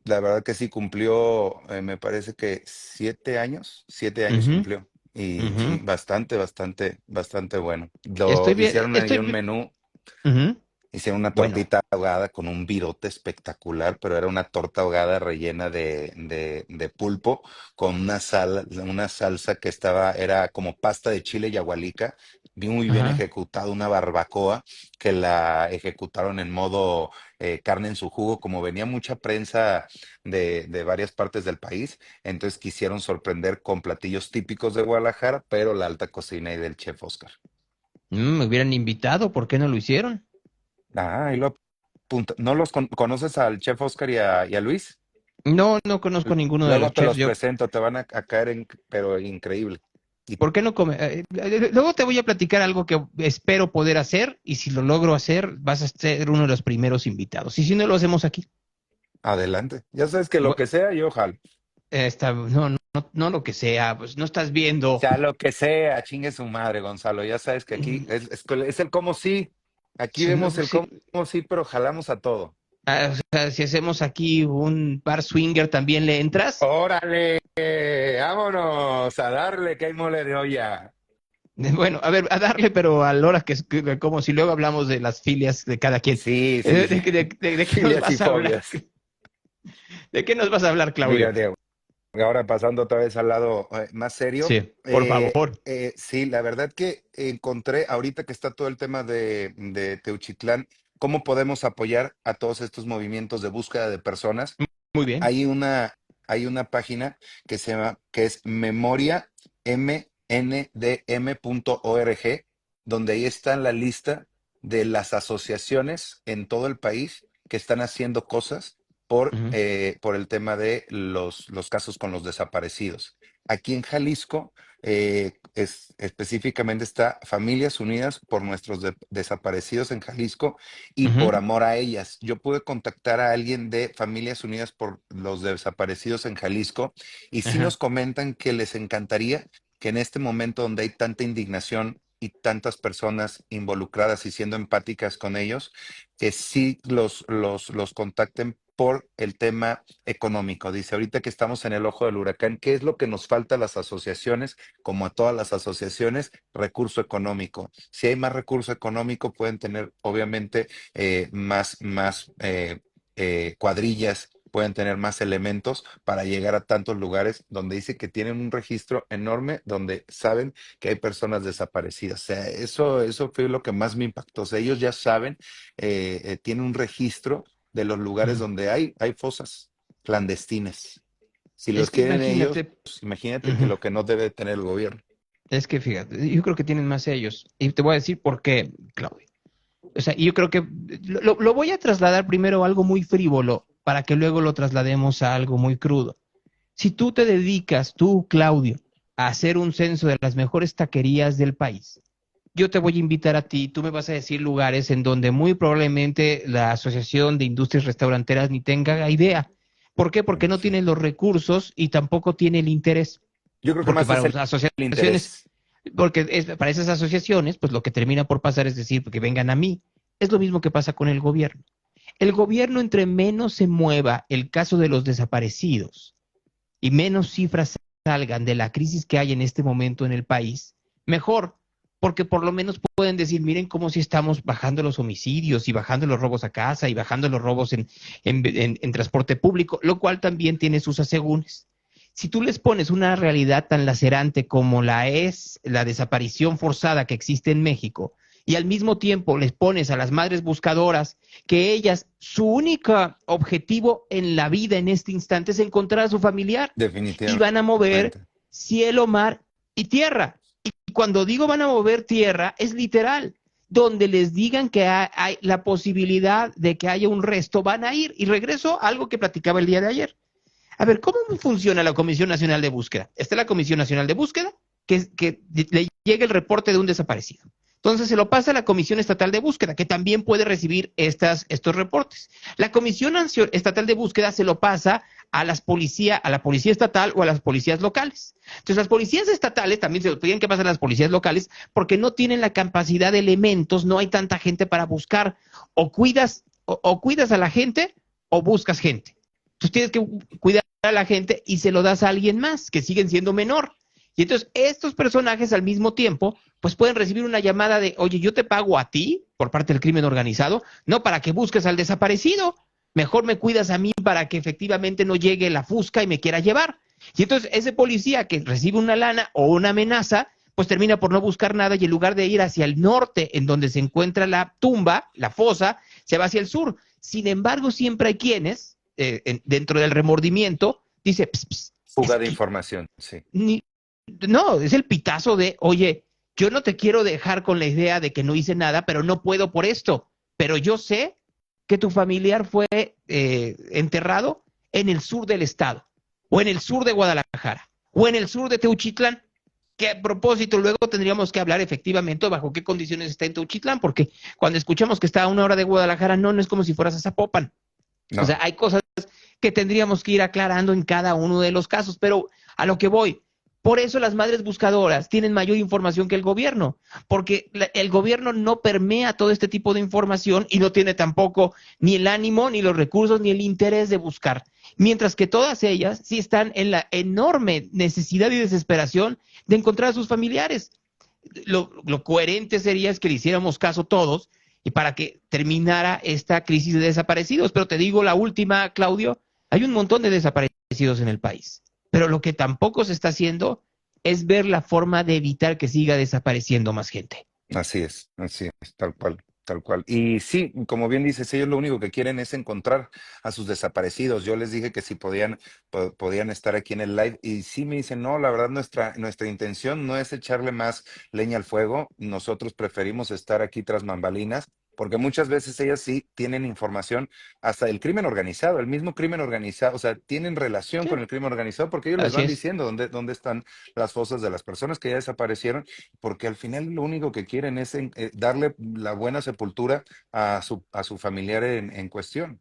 la verdad que sí cumplió, me parece que 7 años, 7 años Ujú, cumplió. Y sí, ujú. bastante bueno. Estoy bien, Hicieron ahí un menú. Ujú. Hicieron una Bueno, tortita ahogada con un virote espectacular, pero era una torta ahogada rellena de pulpo con una salsa que era como pasta de chile y agualica, muy bien ajá. ejecutada, una barbacoa que la ejecutaron en modo carne en su jugo, como venía mucha prensa de varias partes del país, entonces quisieron sorprender con platillos típicos de Guadalajara, pero la alta cocina y del chef Oscar. Me hubieran invitado, ¿por qué no lo hicieron? Ahí lo apunta. ¿No conoces al chef Oscar y a Luis? No, no conozco ninguno de Luego los te chefs. los presento, te van a caer pero increíble. ¿Por qué no come? Luego te voy a platicar algo que espero poder hacer y si lo logro hacer, vas a ser uno de los primeros invitados. Y si no lo hacemos aquí. Adelante. Ya sabes que lo Bu- que sea, yo jalo. no lo que sea, pues no estás viendo. Sea lo que sea, chingue su madre, Gonzalo. Ya sabes que aquí es el cómo sí. Aquí Sí, no, vemos pues el sí. cómo sí, pero jalamos a todo. O sea, si hacemos aquí un bar swinger, ¿también le entras? ¡Órale! ¡Vámonos! A darle que hay mole de olla. Bueno, a ver, a darle, pero a la hora como si luego hablamos de las filias de cada quien. Sí, sí, sí. ¿De qué nos Filias y vas a hablar? fobias. ¿De qué nos vas a hablar, Claudio? Mira, Diego. Ahora pasando otra vez al lado más serio. Sí, por favor. Sí, la verdad que encontré ahorita que está todo el tema de Teuchitlán, cómo podemos apoyar a todos estos movimientos de búsqueda de personas. Muy bien. Hay una página que es memoriamndm.org, donde ahí está la lista de las asociaciones en todo el país que están haciendo cosas por el tema de los casos con los desaparecidos. Aquí en Jalisco, específicamente está Familias Unidas por nuestros desaparecidos en Jalisco y por amor a ellas. Yo pude contactar a alguien de Familias Unidas por los desaparecidos en Jalisco y sí nos comentan que les encantaría que en este momento donde hay tanta indignación y tantas personas involucradas y siendo empáticas con ellos, que sí los contacten por el tema económico. Dice, ahorita que estamos en el ojo del huracán, ¿qué es lo que nos falta a las asociaciones? Como a todas las asociaciones, recurso económico. Si hay más recurso económico, pueden tener obviamente más cuadrillas, pueden tener más elementos para llegar a tantos lugares donde dice que tienen un registro enorme, donde saben que hay personas desaparecidas. O sea, eso fue lo que más me impactó. O sea, ellos ya saben, tienen un registro de los lugares donde hay fosas clandestinas. Si los que quieren ellos, imagínate, pues imagínate que lo que no debe tener el gobierno. es que fíjate, yo creo que tienen más ellos. Y te voy a decir por qué, Claudio. O sea, yo creo que lo voy a trasladar primero a algo muy frívolo para que luego lo traslademos a algo muy crudo. Si tú te dedicas, tú, Claudio, a hacer un censo de las mejores taquerías del país, yo te voy a invitar a ti, tú me vas a decir lugares en donde muy probablemente la Asociación de Industrias Restauranteras ni tenga idea. ¿Por qué? Porque no tiene los recursos y tampoco tiene el interés. Yo creo que Porque más para es las el asociaciones, interés. porque para esas asociaciones, pues lo que termina por pasar es decir, que vengan a mí. Es lo mismo que pasa con el gobierno. El gobierno, entre menos se mueva el caso de los desaparecidos y menos cifras salgan de la crisis que hay en este momento en el país, mejor, porque por lo menos pueden decir, miren cómo si estamos bajando los homicidios y bajando los robos a casa y bajando los robos en transporte público, lo cual también tiene sus asegúnes. Si tú les pones una realidad tan lacerante como la es la desaparición forzada que existe en México, y al mismo tiempo les pones a las madres buscadoras que ellas, su único objetivo en la vida en este instante es encontrar a su familiar. Definitivamente. Y van a mover cielo, mar y tierra. Y cuando digo van a mover tierra, es literal. Donde les digan que hay la posibilidad de que haya un resto, van a ir. Y regreso a algo que platicaba el día de ayer. A ver, ¿cómo funciona la Comisión Nacional de Búsqueda? Está la Comisión Nacional de Búsqueda, que le llega el reporte de un desaparecido. Entonces se lo pasa a la Comisión Estatal de Búsqueda, que también puede recibir estos reportes. La Comisión Estatal de Búsqueda se lo pasa a la policía estatal o a las policías locales. Entonces las policías estatales también se lo tienen que pasar a las policías locales porque no tienen la capacidad de elementos, no hay tanta gente para buscar. O cuidas a la gente o buscas gente. Entonces tienes que cuidar a la gente y se lo das a alguien más, que siguen siendo menor. Y entonces estos personajes al mismo tiempo pues pueden recibir una llamada de, oye, yo te pago a ti por parte del crimen organizado, no para que busques al desaparecido, mejor me cuidas a mí para que efectivamente no llegue la fusca y me quiera llevar. Y entonces ese policía que recibe una lana o una amenaza, pues termina por no buscar nada y en lugar de ir hacia el norte, en donde se encuentra la tumba, la fosa, se va hacia el sur. Sin embargo, siempre hay quienes, dentro del remordimiento, dice, pss, pss, fuga de información, sí. No, es el pitazo de, oye, yo no te quiero dejar con la idea de que no hice nada, pero no puedo por esto. Pero yo sé que tu familiar fue enterrado en el sur del estado, o en el sur de Guadalajara, o en el sur de Teuchitlán, que a propósito luego tendríamos que hablar efectivamente bajo qué condiciones está en Teuchitlán, porque cuando escuchamos que está a 1 hora de Guadalajara, no es como si fueras a Zapopan. No. O sea, hay cosas que tendríamos que ir aclarando en cada uno de los casos, pero a lo que voy, por eso las madres buscadoras tienen mayor información que el gobierno, porque el gobierno no permea todo este tipo de información y no tiene tampoco ni el ánimo, ni los recursos, ni el interés de buscar. Mientras que todas ellas sí están en la enorme necesidad y desesperación de encontrar a sus familiares. Lo coherente sería es que le hiciéramos caso todos y para que terminara esta crisis de desaparecidos. Pero te digo la última, Claudio, hay un montón de desaparecidos en el país. Pero lo que tampoco se está haciendo es ver la forma de evitar que siga desapareciendo más gente. Así es, tal cual, tal cual. Y sí, como bien dices, ellos lo único que quieren es encontrar a sus desaparecidos. Yo les dije que si podían estar aquí en el live y sí me dicen, no, la verdad nuestra intención no es echarle más leña al fuego, nosotros preferimos estar aquí tras bambalinas. Porque muchas veces ellas sí tienen información hasta del crimen organizado, el mismo crimen organizado, o sea, tienen relación con el crimen organizado porque ellos les van diciendo dónde están las fosas de las personas que ya desaparecieron, porque al final lo único que quieren es darle la buena sepultura a su familiar en cuestión.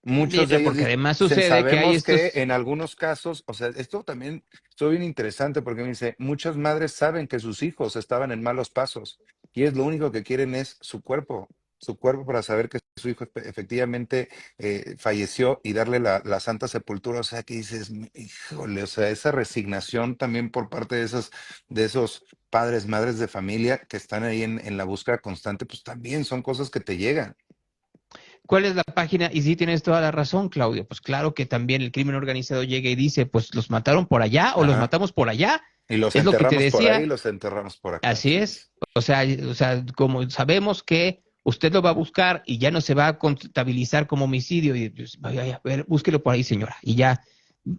Muchos de ellos porque además sucede sabemos que hay que en algunos casos, o sea, esto también estuvo bien interesante porque me dice, muchas madres saben que sus hijos estaban en malos pasos y es lo único que quieren es su cuerpo para saber que su hijo efectivamente falleció y darle la santa sepultura. O sea, que dices, híjole, o sea, esa resignación también por parte de esos padres, madres de familia que están ahí en la búsqueda constante, pues también son cosas que te llegan. ¿Cuál es la página? Y sí tienes toda la razón, Claudio. Pues claro que también el crimen organizado llega y dice, pues los mataron por allá o los matamos por allá. Y los es enterramos lo que te decía. Por ahí y los enterramos por acá. Así es. O sea, como sabemos que usted lo va a buscar y ya no se va a contabilizar como homicidio. Y pues, vaya, a ver, búsquelo por ahí, señora. Y ya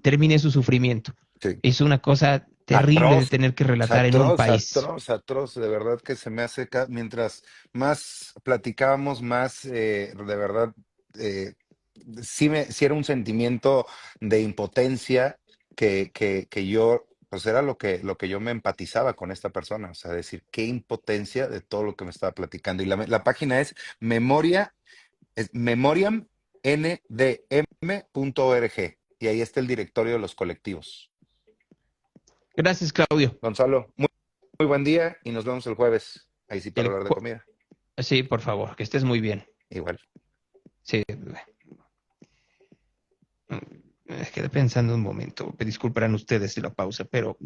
termine su sufrimiento. Sí. Es una cosa terrible atroz, de tener que relatar en un país. Atroz, de verdad que se me hace, mientras más platicábamos, más de verdad, sí era un sentimiento de impotencia que yo, pues era lo que yo me empatizaba con esta persona, o sea, decir, qué impotencia de todo lo que me estaba platicando. Y la página es memoriamndm.org, y ahí está el directorio de los colectivos. Gracias, Claudio. Gonzalo, muy buen día y nos vemos el jueves. Ahí sí para hablar de comida. Sí, por favor, que estés muy bien. Igual. Sí. Quedé pensando un momento, me disculparán ustedes de la pausa, pero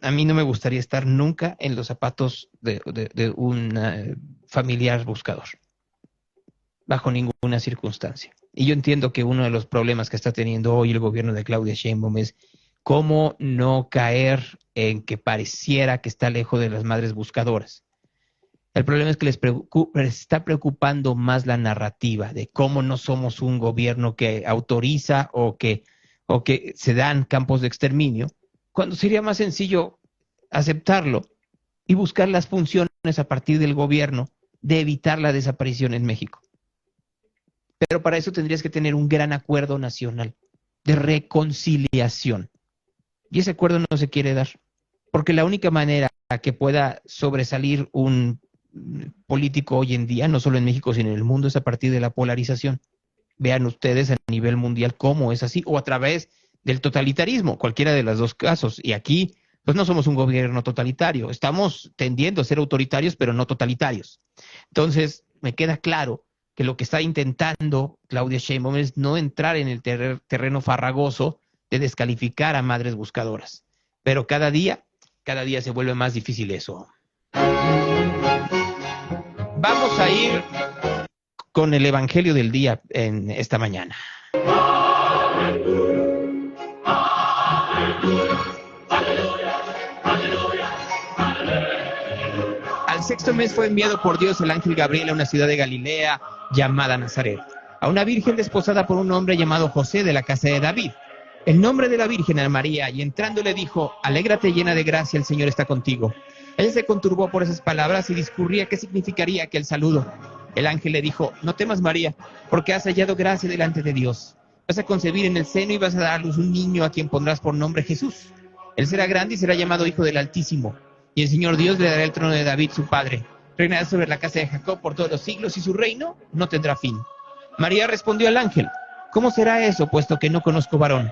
a mí no me gustaría estar nunca en los zapatos de un familiar buscador, bajo ninguna circunstancia. Y yo entiendo que uno de los problemas que está teniendo hoy el gobierno de Claudia Sheinbaum es cómo no caer en que pareciera que está lejos de las madres buscadoras. El problema es que les está preocupando más la narrativa de cómo no somos un gobierno que autoriza o que se dan campos de exterminio, cuando sería más sencillo aceptarlo y buscar las funciones a partir del gobierno de evitar la desaparición en México. Pero para eso tendrías que tener un gran acuerdo nacional de reconciliación. Y ese acuerdo no se quiere dar, porque la única manera que pueda sobresalir un político hoy en día, no solo en México, sino en el mundo, es a partir de la polarización. Vean ustedes a nivel mundial cómo es así, o a través del totalitarismo, cualquiera de los dos casos. Y aquí, pues no somos un gobierno totalitario, estamos tendiendo a ser autoritarios, pero no totalitarios. Entonces, me queda claro que lo que está intentando Claudia Sheinbaum es no entrar en el terreno farragoso de descalificar a madres buscadoras. Pero cada día se vuelve más difícil eso. Vamos a ir con el Evangelio del día en esta mañana. Al sexto mes fue enviado por Dios el ángel Gabriel a una ciudad de Galilea llamada Nazaret, a una virgen desposada por un hombre llamado José de la casa de David. El nombre de la virgen era María, y entrando le dijo: alégrate llena de gracia, el Señor está contigo. Ella se conturbó por esas palabras y discurría qué significaría aquel saludo. El ángel le dijo: no temas, María, porque has hallado gracia delante de Dios. Vas a concebir en el seno y vas a dar a luz un niño a quien pondrás por nombre Jesús. Él será grande y será llamado Hijo del Altísimo. Y el Señor Dios le dará el trono de David, su padre. Reinará sobre la casa de Jacob por todos los siglos, y su reino no tendrá fin. María respondió al ángel: ¿cómo será eso, puesto que no conozco varón?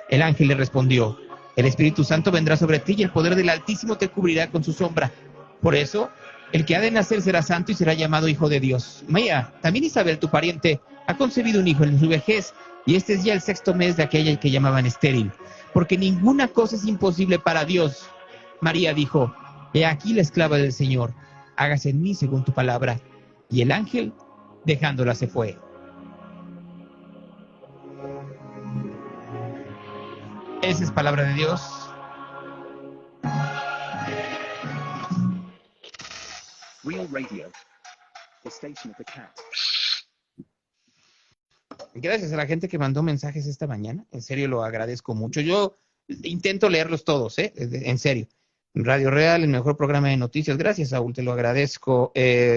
El ángel le respondió: el Espíritu Santo vendrá sobre ti, y el poder del Altísimo te cubrirá con su sombra. Por eso, el que ha de nacer será santo y será llamado Hijo de Dios. María, también Isabel, tu pariente, ha concebido un hijo en su vejez, y este es ya el sexto mes de aquella que llamaban estéril, porque ninguna cosa es imposible para Dios. María dijo: he aquí la esclava del Señor, hágase en mí según tu palabra. Y el ángel, dejándola, se fue. Esa es palabra de Dios. Real Radio, the station of the cat. Gracias a la gente que mandó mensajes esta mañana. En serio, lo agradezco mucho. Yo intento leerlos todos, en serio. Radio Real, el mejor programa de noticias. Gracias, Saúl, te lo agradezco.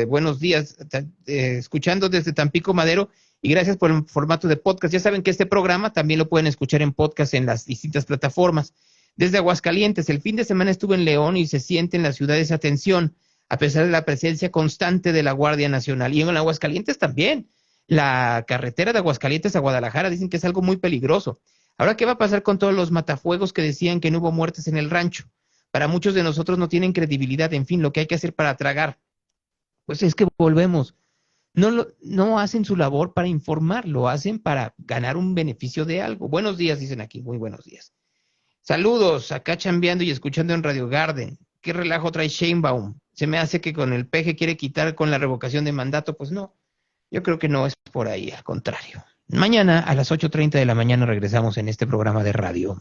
Buenos días, escuchando desde Tampico, Madero, y gracias por el formato de podcast. Ya saben que este programa también lo pueden escuchar en podcast en las distintas plataformas. Desde Aguascalientes, el fin de semana estuve en León y se siente en la ciudad esa tensión, a pesar de la presencia constante de la Guardia Nacional. Y en Aguascalientes también. La carretera de Aguascalientes a Guadalajara dicen que es algo muy peligroso. Ahora, ¿qué va a pasar con todos los matafuegos que decían que no hubo muertes en el rancho? Para muchos de nosotros no tienen credibilidad. En fin, lo que hay que hacer para tragar, pues es que volvemos. No hacen su labor para informar, lo hacen para ganar un beneficio de algo. Buenos días, dicen aquí, muy buenos días. Saludos, acá chambeando y escuchando en Radio Garden. ¿Qué relajo trae Sheinbaum? Se me hace que con el PG quiere quitar con la revocación de mandato. Pues no, yo creo que no es por ahí, al contrario. Mañana a las 8:30 de la mañana regresamos en este programa de radio.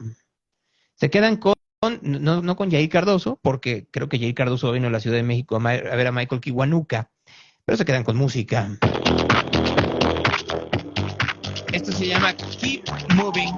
Se quedan con, no con Yair Cardoso, porque creo que Yair Cardoso vino a la Ciudad de México a ver a Michael Kiwanuka, pero se quedan con música. Esto se llama Keep Moving.